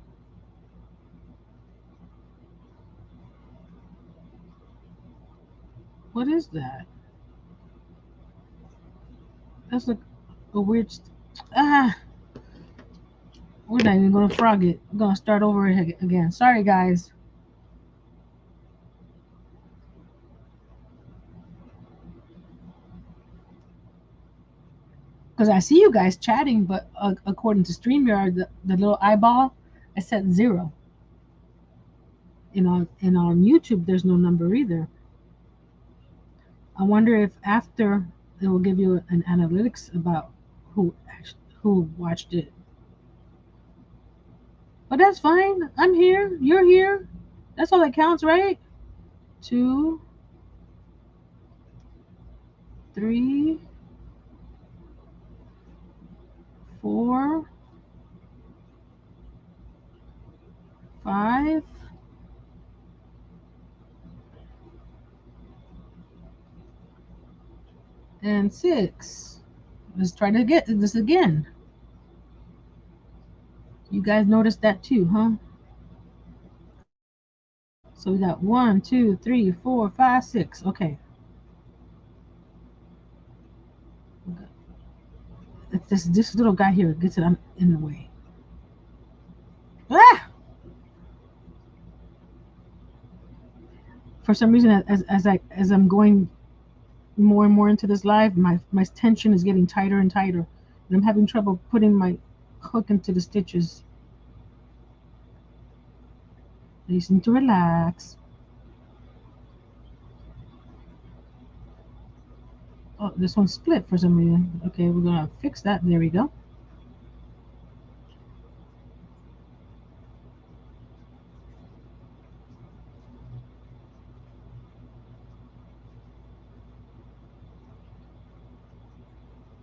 What is that? That's like a weird. Ah, we're not even gonna frog it. We're gonna start over again. Sorry, guys. because I see you guys chatting, but according to StreamYard, the little eyeball, I set 0. And on YouTube, there's no number either. I wonder if after it will give you an analytics about who watched it. But that's fine. I'm here. You're here. That's all that counts, right? 2, 3, 4, 5, and 6. Let's try to get this again. You guys noticed that too, huh? So we got 1, 2, 3, 4, 5, 6. Okay. If this little guy here gets it in the way. Ah! For some reason, as I'm going more and more into this live, my tension is getting tighter and tighter, and I'm having trouble putting my hook into the stitches. You just need to relax. Oh, this one's split for some reason. Okay, we're gonna fix that. There we go.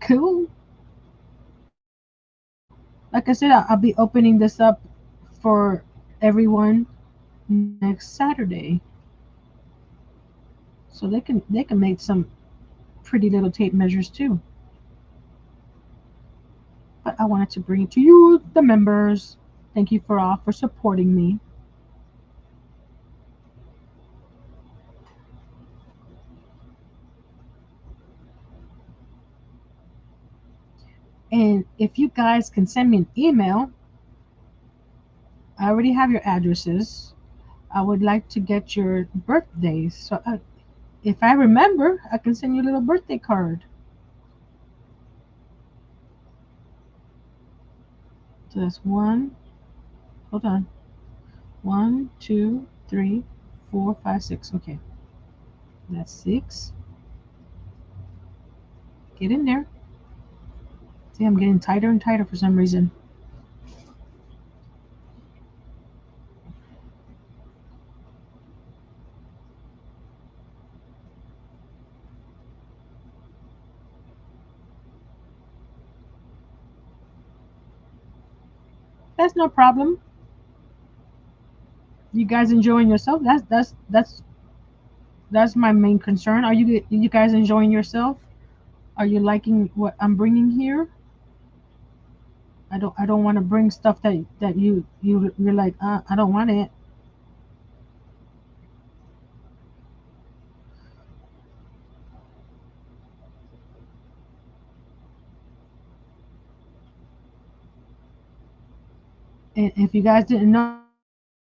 Cool. Like I said, I'll be opening this up for everyone next Saturday, so they can make some pretty little tape measures too. But I wanted to bring it to you, the members. Thank you for all for supporting me. And if you guys can send me an email, I already have your addresses. I would like to get your birthdays. So if I remember, I can send you a little birthday card. So that's one. Hold on. 1, 2, 3, 4, 5, 6. Okay. That's 6. Get in there. See, I'm getting tighter and tighter for some reason. That's no problem. You guys enjoying yourself? That's my main concern. Are you guys enjoying yourself? Are you liking what I'm bringing here? I don't want to bring stuff that you're like I don't want it. And if you guys didn't know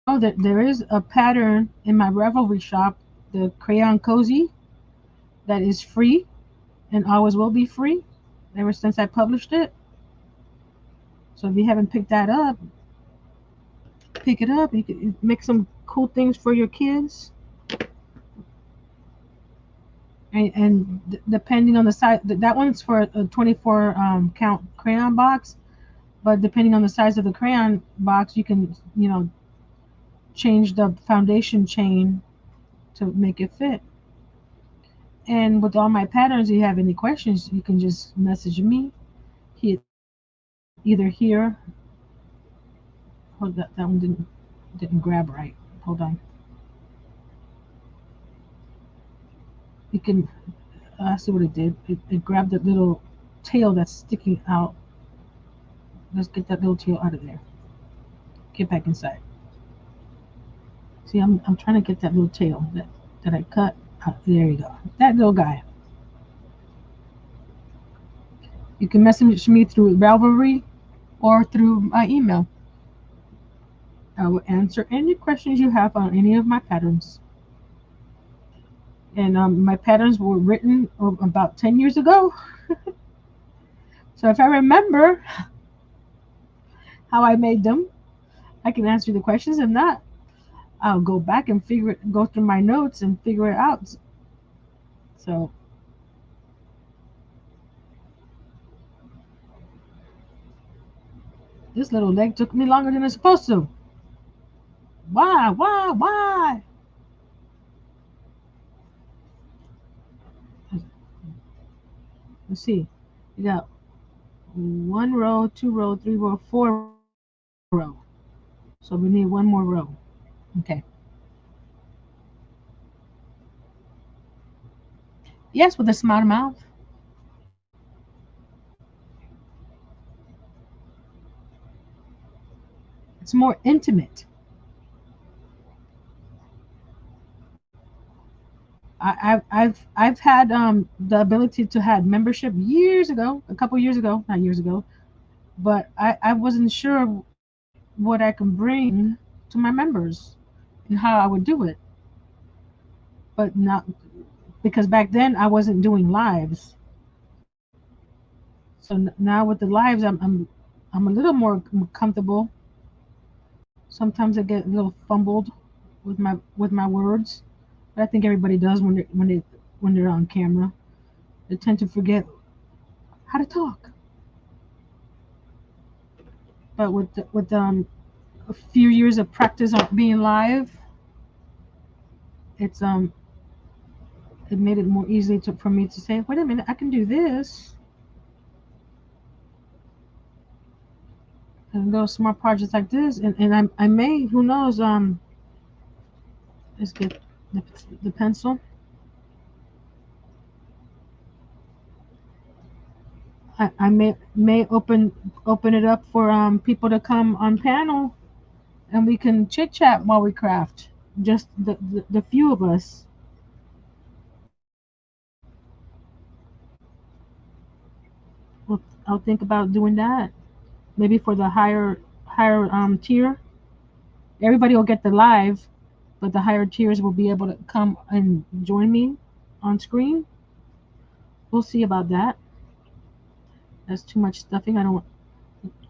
that there is a pattern in my Revelry shop, the crayon cozy, that is free and always will be free ever since I published it. So if you haven't picked that up, pick it up. You can make some cool things for your kids. And depending on the size, that one's for a 24 count crayon box. But depending on the size of the crayon box, you can change the foundation chain to make it fit. And with all my patterns, if you have any questions, you can just message me. Either here. Hold that one didn't grab right. Hold on. You can see what it did. It grabbed that little tail that's sticking out. Let's get that little tail out of there. Get back inside. See, I'm trying to get that little tail that I cut out. There you go. That little guy. You can message me through Ravelry or through my email. I will answer any questions you have on any of my patterns. And my patterns were written about 10 years ago. So if I remember how I made them, I can answer the questions. If not, I'll go back and go through my notes and figure it out. So this little leg took me longer than it's supposed to. Why? Why? Why? Let's see. You got one row, two row, three row, four row. So we need one more row. Okay. Yes, with a smart mouth. It's more intimate. I've had the ability to have membership years ago, a couple years ago, not years ago, but I wasn't sure what I can bring to my members and how I would do it. But not because back then I wasn't doing lives. So now with the lives, I'm a little more comfortable. Sometimes I get a little fumbled with my words, but I think everybody does when they're on camera. They tend to forget how to talk. But with a few years of practice on being live, it's it made it more easy for me to say, wait a minute, I can do this. And those small projects like this, and I may, who knows, let's get the pencil. I may open it up for people to come on panel, and we can chit chat while we craft. Just the few of us. I'll think about doing that. Maybe for the higher tier, everybody will get the live, but the higher tiers will be able to come and join me on screen. We'll see about that. That's too much stuffing. I don't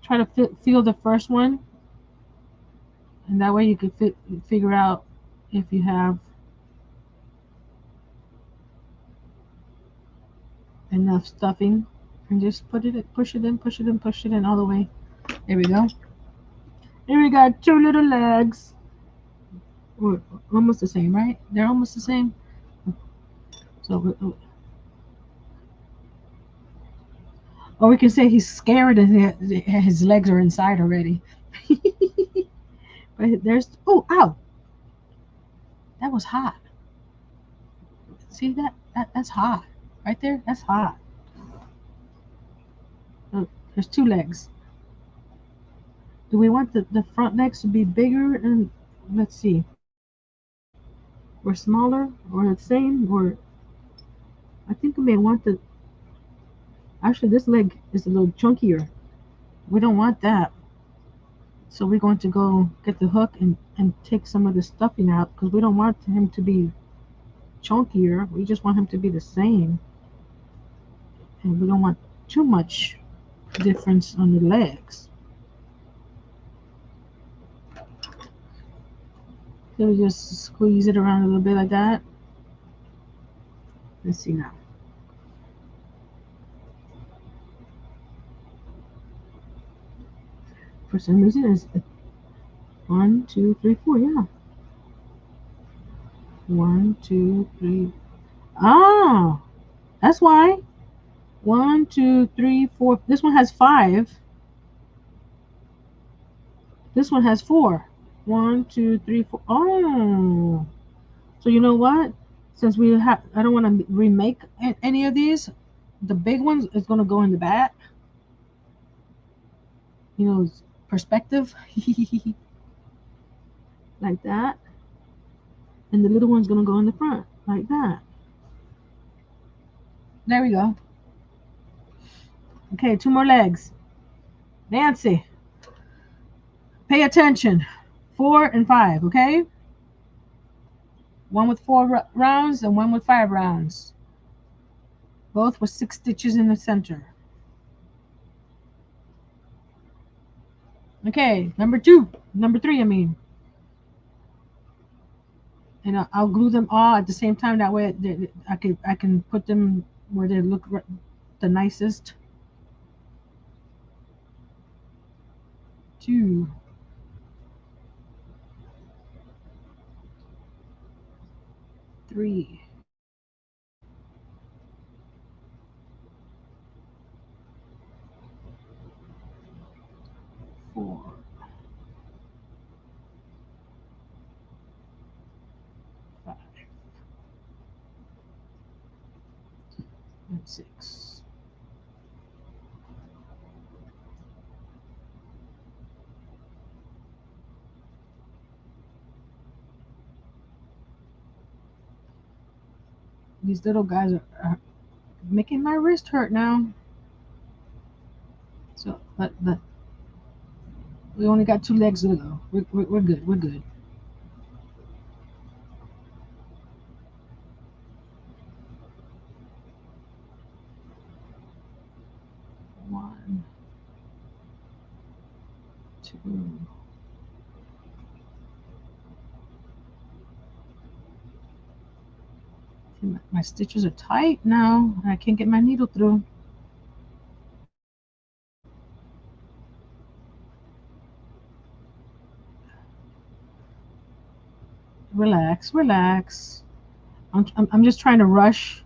try to feel the first one, and that way you can figure out if you have enough stuffing, and just push it in, push it in, push it in all the way. There we go. Here we got two little legs. We're almost the same, right? They're almost the same. So, or we can say he's scared and his legs are inside already. But there's, oh, ow, that was hot. See that's hot right there. That's hot. Look, there's two legs. Do we want the front legs to be bigger? And let's see, or smaller, or the same, or I think we may want the. Actually, this leg is a little chunkier. We don't want that. So we're going to go get the hook and take some of the stuffing out because we don't want him to be chunkier. We just want him to be the same. And we don't want too much difference on the legs. So we just squeeze it around a little bit like that. Let's see now. For some reason, it's 1, 2, 3, 4. Yeah. 1, 2, 3. Ah, that's why. 1, 2, 3, 4. This one has 5. This one has 4. 1, 2, 3, 4. Oh, so you know what? Since I don't want to remake any of these. The big ones is gonna go in the back. You know, perspective, like that, and the little one's gonna go in the front, like that. There we go. Okay, two more legs. Nancy, pay attention. 4 and 5. Okay, one with 4 rounds and one with 5 rounds. Both with 6 stitches in the center. Okay, number 3, I mean. And I'll glue them all at the same time. That way, I can put them where they look the nicest. 2, 3, 4, 5, and 6. These little guys are making my wrist hurt now. So, but we only got 2 legs to go. We're good. We're good. 1, 2. My stitches are tight now. I can't get my needle through. Relax, relax. I'm just trying to rush,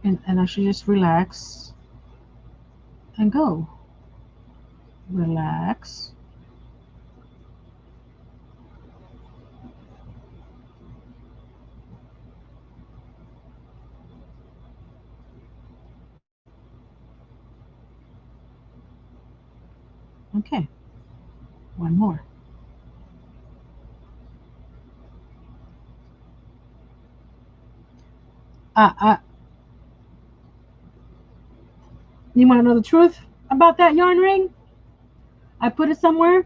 and I should just relax and go. Relax. Okay, one more. Uh, you want to know the truth about that yarn ring? I put it somewhere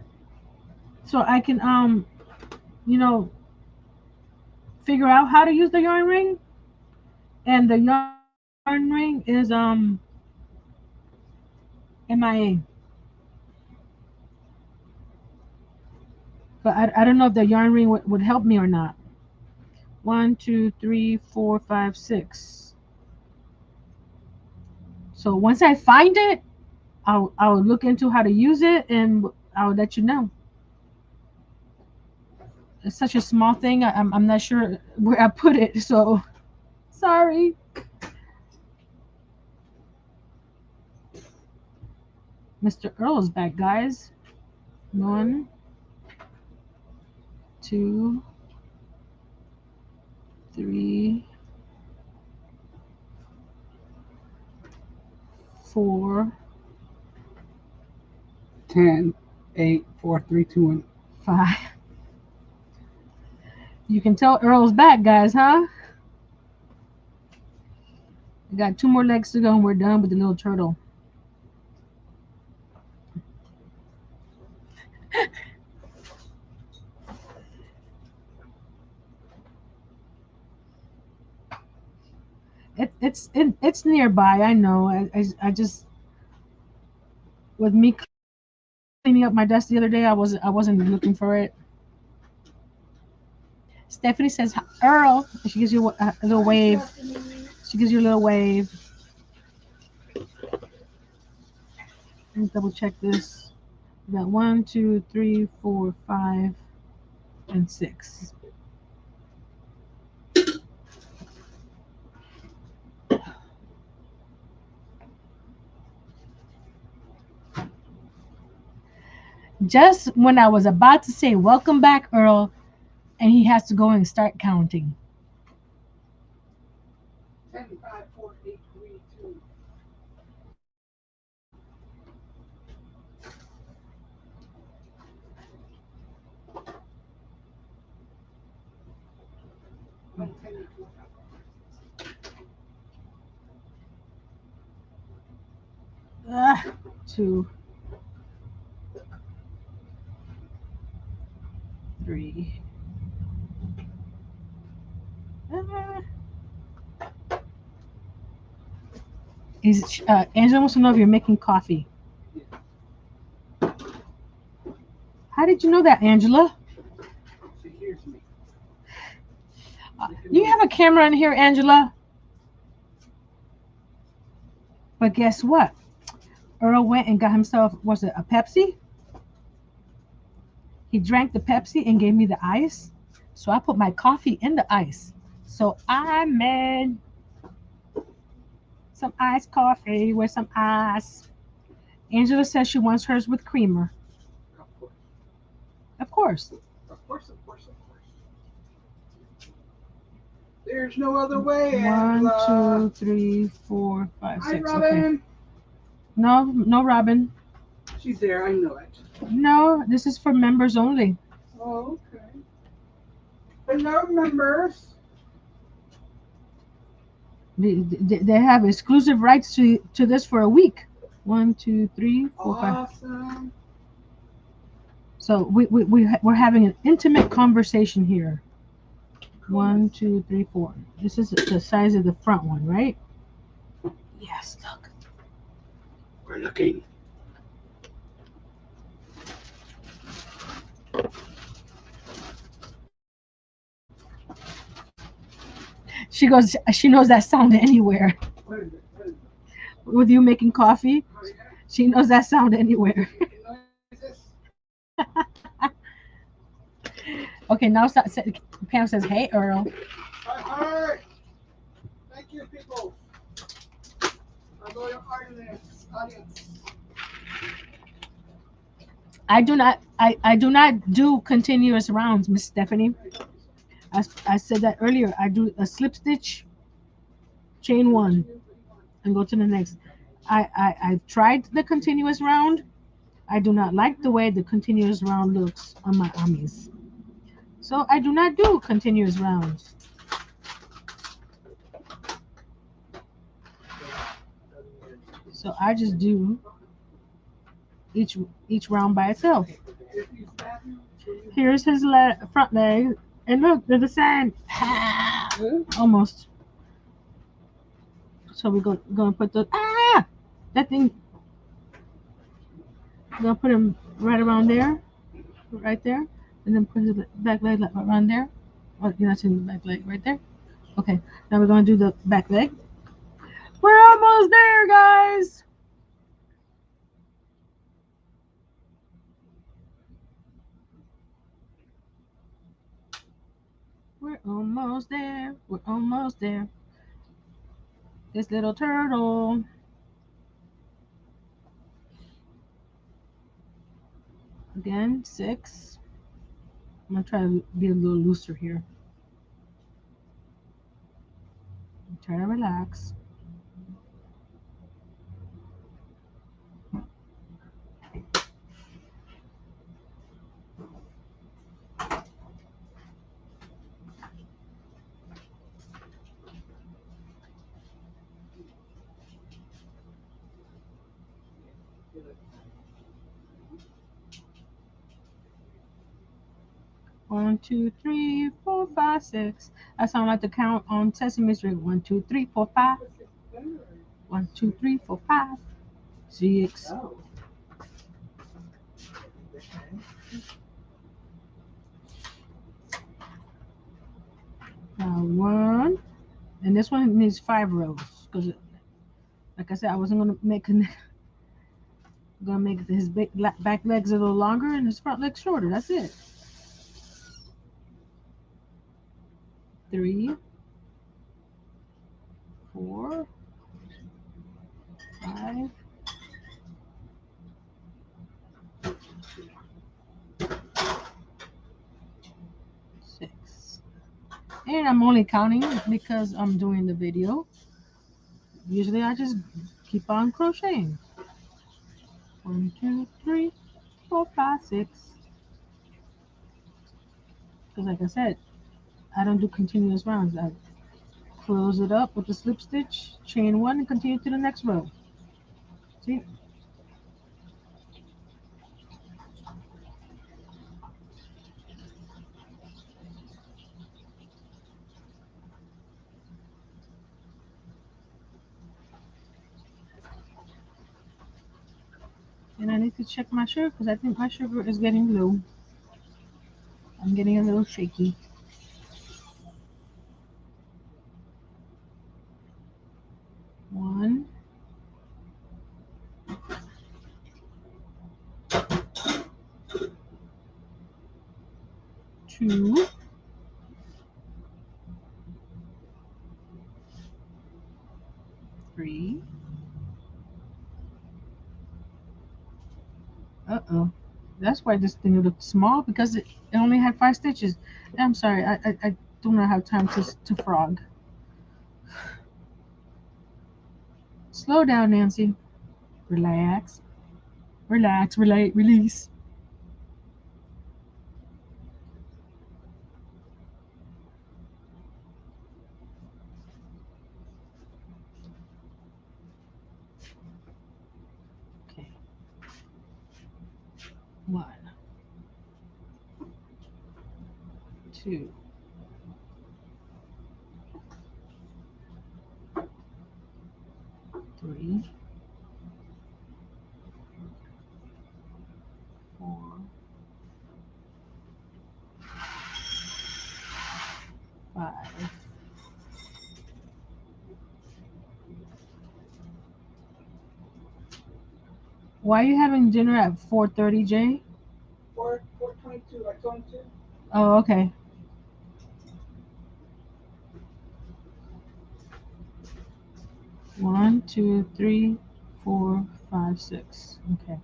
so I can you know, figure out how to use the yarn ring. And the yarn ring is MIA. But I don't know if the yarn ring would help me or not. 1, 2, 3, 4, 5, 6. So once I find it, I'll look into how to use it, and I'll let you know. It's such a small thing. I'm not sure where I put it, so sorry. Mr. Earl is back, guys. 1, 2, 3, 4, 10, 8, 4, 3, 2, 1. 5. You can tell Earl's back, guys, huh? We got 2 more legs to go, and we're done with the little turtle. It's nearby. I know. I just, with me cleaning up my desk the other day, I wasn't looking for it. Stephanie says, Earl. She gives you a little wave. She gives you a little wave. Let me double check this. We got 1, 2, 3, 4, 5, and 6. Just when I was about to say, welcome back, Earl, and he has to go and start counting. 10, 5, 4, 8, 3, 2. One, 10, 8, 4, 5. 2, 3. Ah. Angela wants to know if you're making coffee. Yeah. How did you know that, Angela? She hears me. You have a camera in here, Angela? But guess what? Earl went and got himself, was it a Pepsi? He drank the Pepsi and gave me the ice. So I put my coffee in the ice. So I made some iced coffee with some ice. Angela says she wants hers with creamer. Of course. Of course. Of course, of course, of course. There's no other way, 1, Angela. 2, 3, 4, 5, Hi, 6. Robin. Okay. No, no, Robin. She's there, I know it. No, this is for members only. Oh, okay. Hello, members. They have exclusive rights to this for a week. 1, 2, 3, 4, 5. Awesome. So we're having an intimate conversation here. 1, 2, 3, 4. This is the size of the front one, right? Yes, look. We're looking. She goes. She knows that sound anywhere. What is it? What is it? With you making coffee, Oh, yeah. she knows that sound anywhere. Noises. Okay, now Pam says, "Hey, Earl." Hi, hi. Thank you, people. Our loyal audience. I do not do continuous rounds, Miss Stephanie. I said that earlier. I do a slip stitch, chain one, and go to the next. I've tried the continuous round. I do not like the way the continuous round looks on my armies. So I do not do continuous rounds. So I just do each round by itself. Here's his front leg, and look, they're the same. Almost. So we're gonna put the that thing. We're gonna put him right around there, right there, and then put his back leg around there. Oh, you're not seeing the back leg right there. Okay, now we're gonna do the back leg. We're almost there, guys. We're almost there. We're almost there. This little turtle. Again, 6. I'm gonna try to be a little looser here. Try to relax. One, 2, 3, 4, 5, 6. I sound like the count on Sesame Street. 1, 2, 3, 4, 5. 1, 2, 3, 4, 5, 6. Oh. Now 1, and this one needs 5 rows because, like I said, I wasn't gonna make his back legs a little longer and his front legs shorter. That's it. 3, 4, 5. 6. And I'm only counting because I'm doing the video. Usually I just keep on crocheting. 1, 2, 3, 4, 5, 6. Because like I said, I don't do continuous rounds. I close it up with the slip stitch, chain 1, and continue to the next row. See? And I need to check my sugar because I think my sugar is getting low. I'm getting a little shaky. One, two, three. Uh-oh. That's why this thing looked small, because it only had 5 stitches. I'm sorry, I do not have time to frog. Slow down, Nancy. Relax. Relax, release. Okay. 1, 2, 3, 4, 5. Why are you having dinner at 4:30, Jay? 422, I told you. Oh, okay. One, two, three, 4, 5, 6. Okay.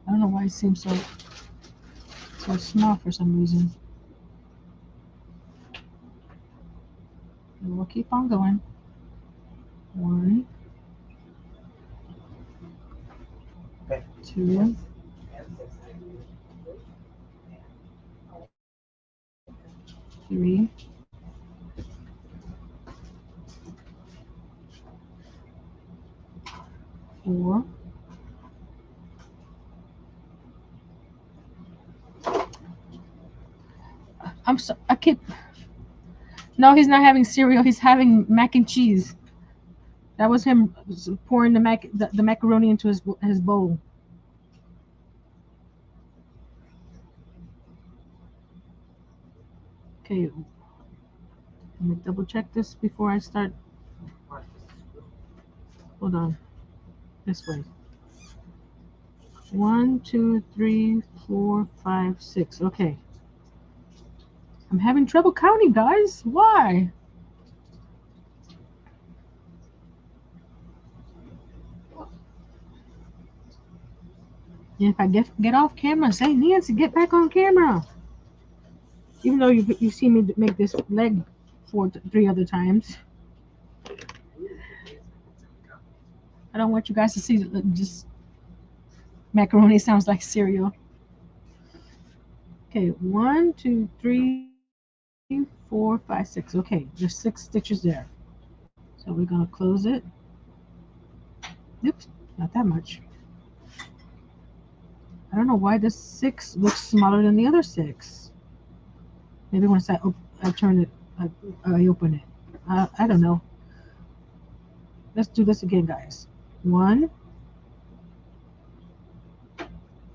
I don't know why it seems so small for some reason. We'll keep on going. 1, 2, 3, 4. I keep. No, he's not having cereal. He's having mac and cheese. That was him pouring the macaroni into his bowl. Okay, let me double check this before I start. Hold on. This way. 1, 2, 3, 4, 5, 6. Okay. I'm having trouble counting, guys. Why? And if I get off camera, say, Nancy, get back on camera. Even though you see me make this leg 3 other times. I don't want you guys to see just macaroni sounds like cereal. Okay, 1, 2, 3, 4, 5, 6. Okay, there's 6 stitches there. So we're gonna close it. Oops, not that much. I don't know why this 6 looks smaller than the other 6. Maybe once I turn it, I open it. I don't know. Let's do this again, guys. 1,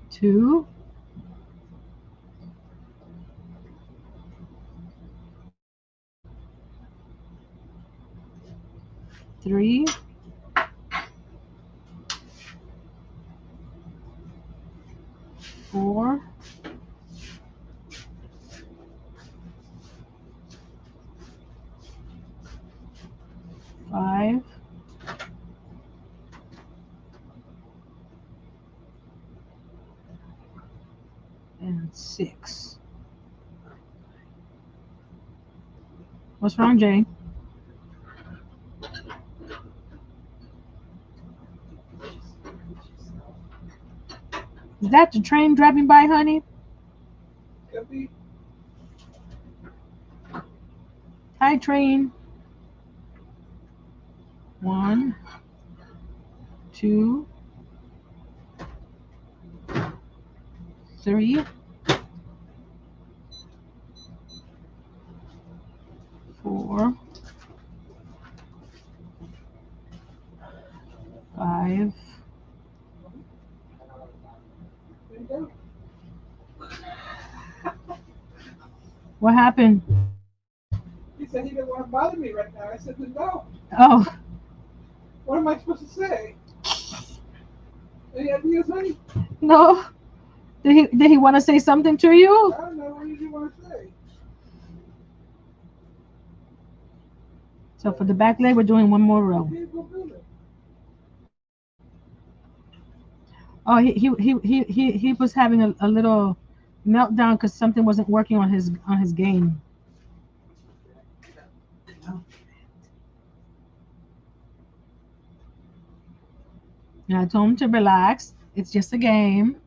2, 3, 4, 5, and 6. What's wrong, Jay? Is that the train driving by, honey? Could be. Hi, train. 1, 2, 3, 4, 5, There you go. What happened? He said he didn't want to bother me right now. I said, no. Oh, What am I supposed to say? Any ideas, honey? no. Did he want to say something to you? I don't know. What did you want to say? So for the back leg, we're doing one more row. Okay, go do it. Oh, he was having a little meltdown because something wasn't working on his game. And I told him to relax. It's just a game.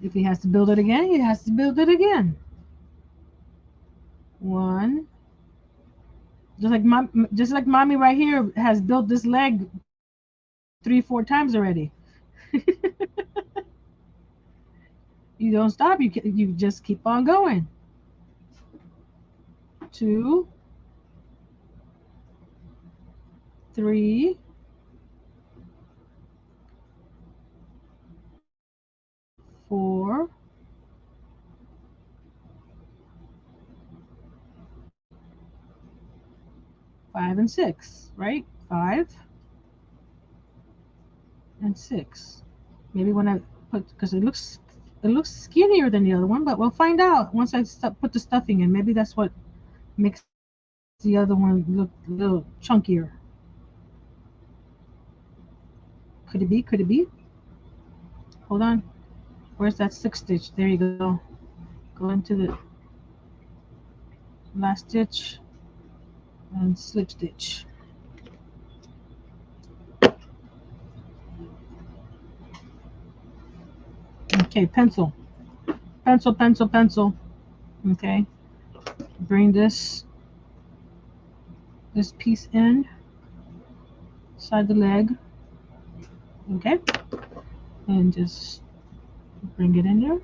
If he has to build it again, he has to build it again. One. Just like mommy right here has built this leg 3-4 times already. You don't stop. You just keep on going. 2, 3, 4, 5 and 6, right? 5 and 6. Maybe when I put, because it looks skinnier than the other one, but we'll find out once I put the stuffing in. Maybe that's what makes the other one look a little chunkier. Could it be? Could it be? Hold on. Where's that 6th stitch? There you go. Go into the last stitch and slip stitch. Okay, pencil. Pencil, pencil, pencil. Okay. Bring this piece in, side the leg. Okay. And just bring it in there.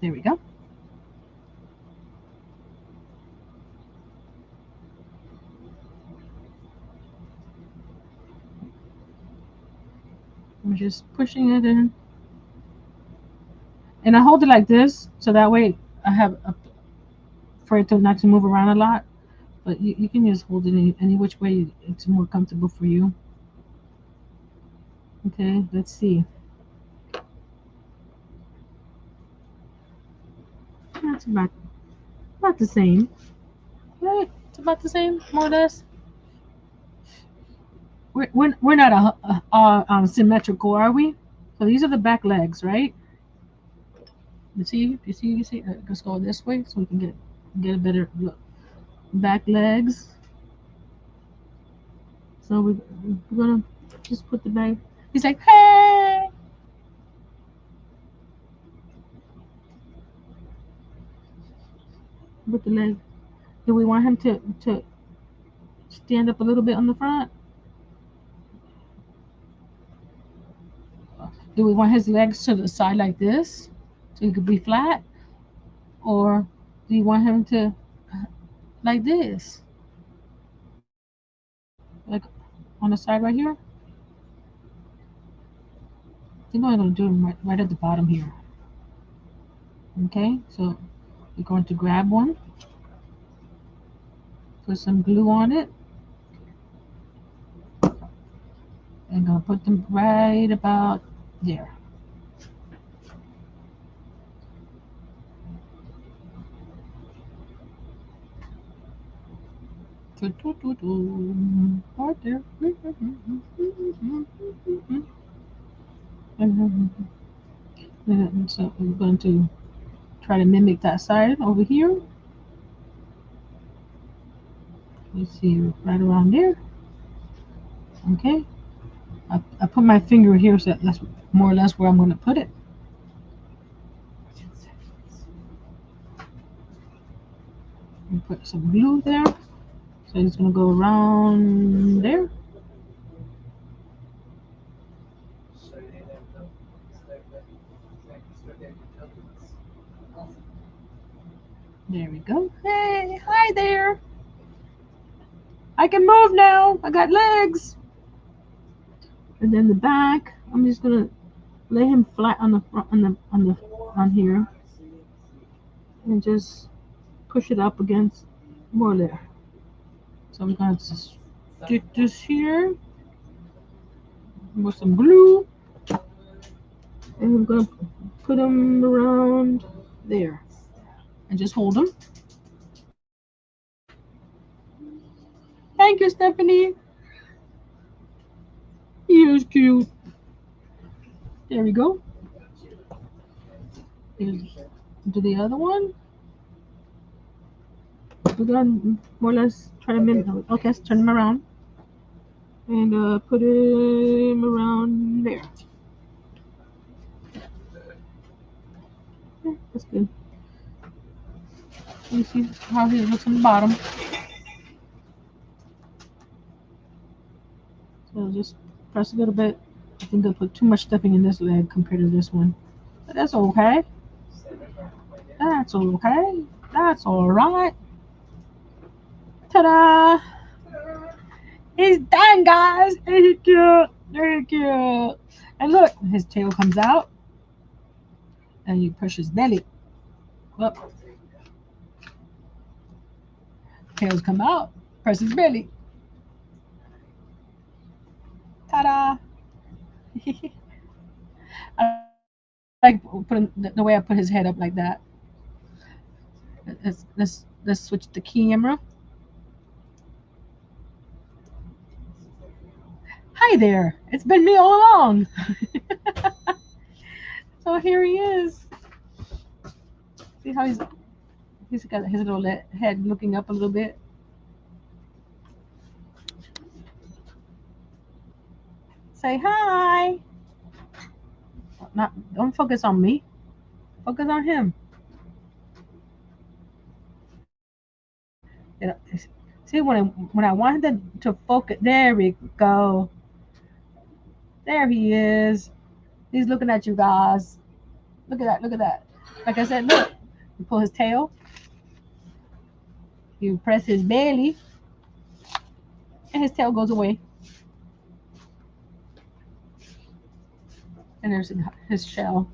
There we go. I'm just pushing it in. And I hold it like this, so that way I have for it to not to move around a lot. But you can just hold it any which way it's more comfortable for you. Okay, let's see. That's about the same, right? It's about the same, more or less. We're not symmetrical, are we? So these are the back legs, right? You see. Let's go this way so we can get a better look. Back legs. So we're gonna just put the back. He's like, hey. With the leg. Do we want him to stand up a little bit on the front? Do we want his legs to the side like this so he could be flat? Or do you want him to like this? Like on the side right here? I think I'm going to do him right at the bottom here. Okay, so we're going to grab one, put some glue on it, and going to put them right about there. Right there. And so we're going to try to mimic that side over here. Let's see, right around there. Okay. I put my finger here, so that's more or less where I'm going to put it. And put some glue there. So it's going to go around there. There we go. Hey, hi there. I can move now. I got legs. And then the back, I'm just gonna lay him flat on the front, on here, and just push it up against more there. So I'm gonna just stick this here with some glue, and I'm gonna put them around there, and just hold them. Thank you, Stephanie. He is cute. There we go. Here's do the other one. We're gonna more or less try to mimic. Okay, let's turn him around and put him around there. Yeah, that's good. You see how he looks on the bottom. So just press a little bit. I think I put too much stuffing in this leg compared to this one. But that's okay. That's okay. That's alright. Ta-da! He's done, guys. Ain't he cute? Very cute. And look, his tail comes out, and you push his belly. Look, tails come out. Press his belly. Ta-da! I like putting the way I put his head up like that. Let's switch the camera. Hi there. It's been me all along. So here he is. See how he's got his little head looking up a little bit. Say hi. Not don't focus on me. Focus on him. You know, see when I wanted to focus, there we go. There he is. He's looking at you guys. Look at that. Look at that. Like I said, look. You pull his tail. You press his belly, and his tail goes away. And there's his shell.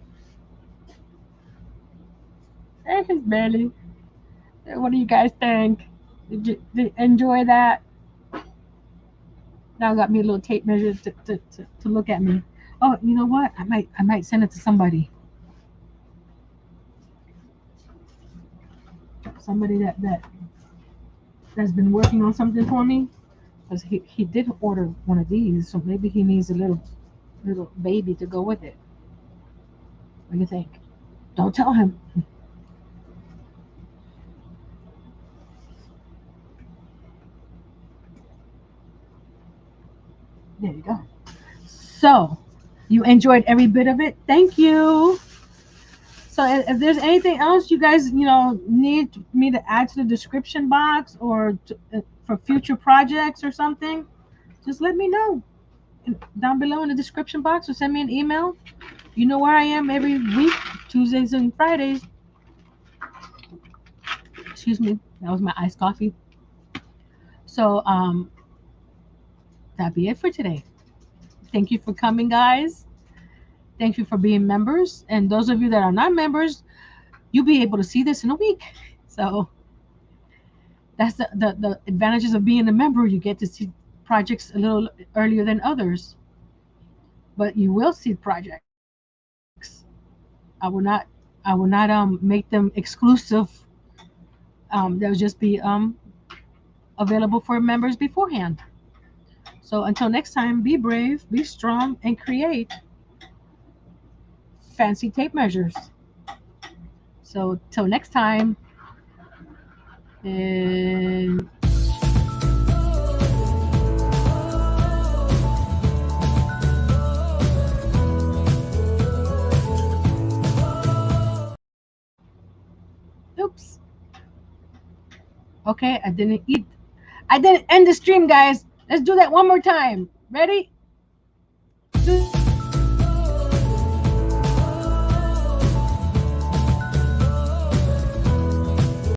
And his belly. What do you guys think? Did you enjoy that? Now got me a little tape measure to look at me. Oh, you know what? I might send it to somebody. Somebody that's been working on something for me. Because he did order one of these, so maybe he needs a little baby to go with it. What do you think? Don't tell him. There you go. So, you enjoyed every bit of it. Thank you. So, if there's anything else you guys, need me to add to the description box or for future projects or something, just let me know down below in the description box or send me an email. You know where I am every week, Tuesdays and Fridays. Excuse me, that was my iced coffee. So, that'd be it for today. Thank you for coming, guys. Thank you for being members. And those of you that are not members, you'll be able to see this in a week. So that's the advantages of being a member. You get to see projects a little earlier than others. But you will see projects. I will not make them exclusive. They'll just be available for members beforehand. So until next time, be brave, be strong, and create fancy tape measures. So till next time, and oops. Okay, I didn't eat. I didn't end the stream, guys. Let's do that one more time. Ready? 2,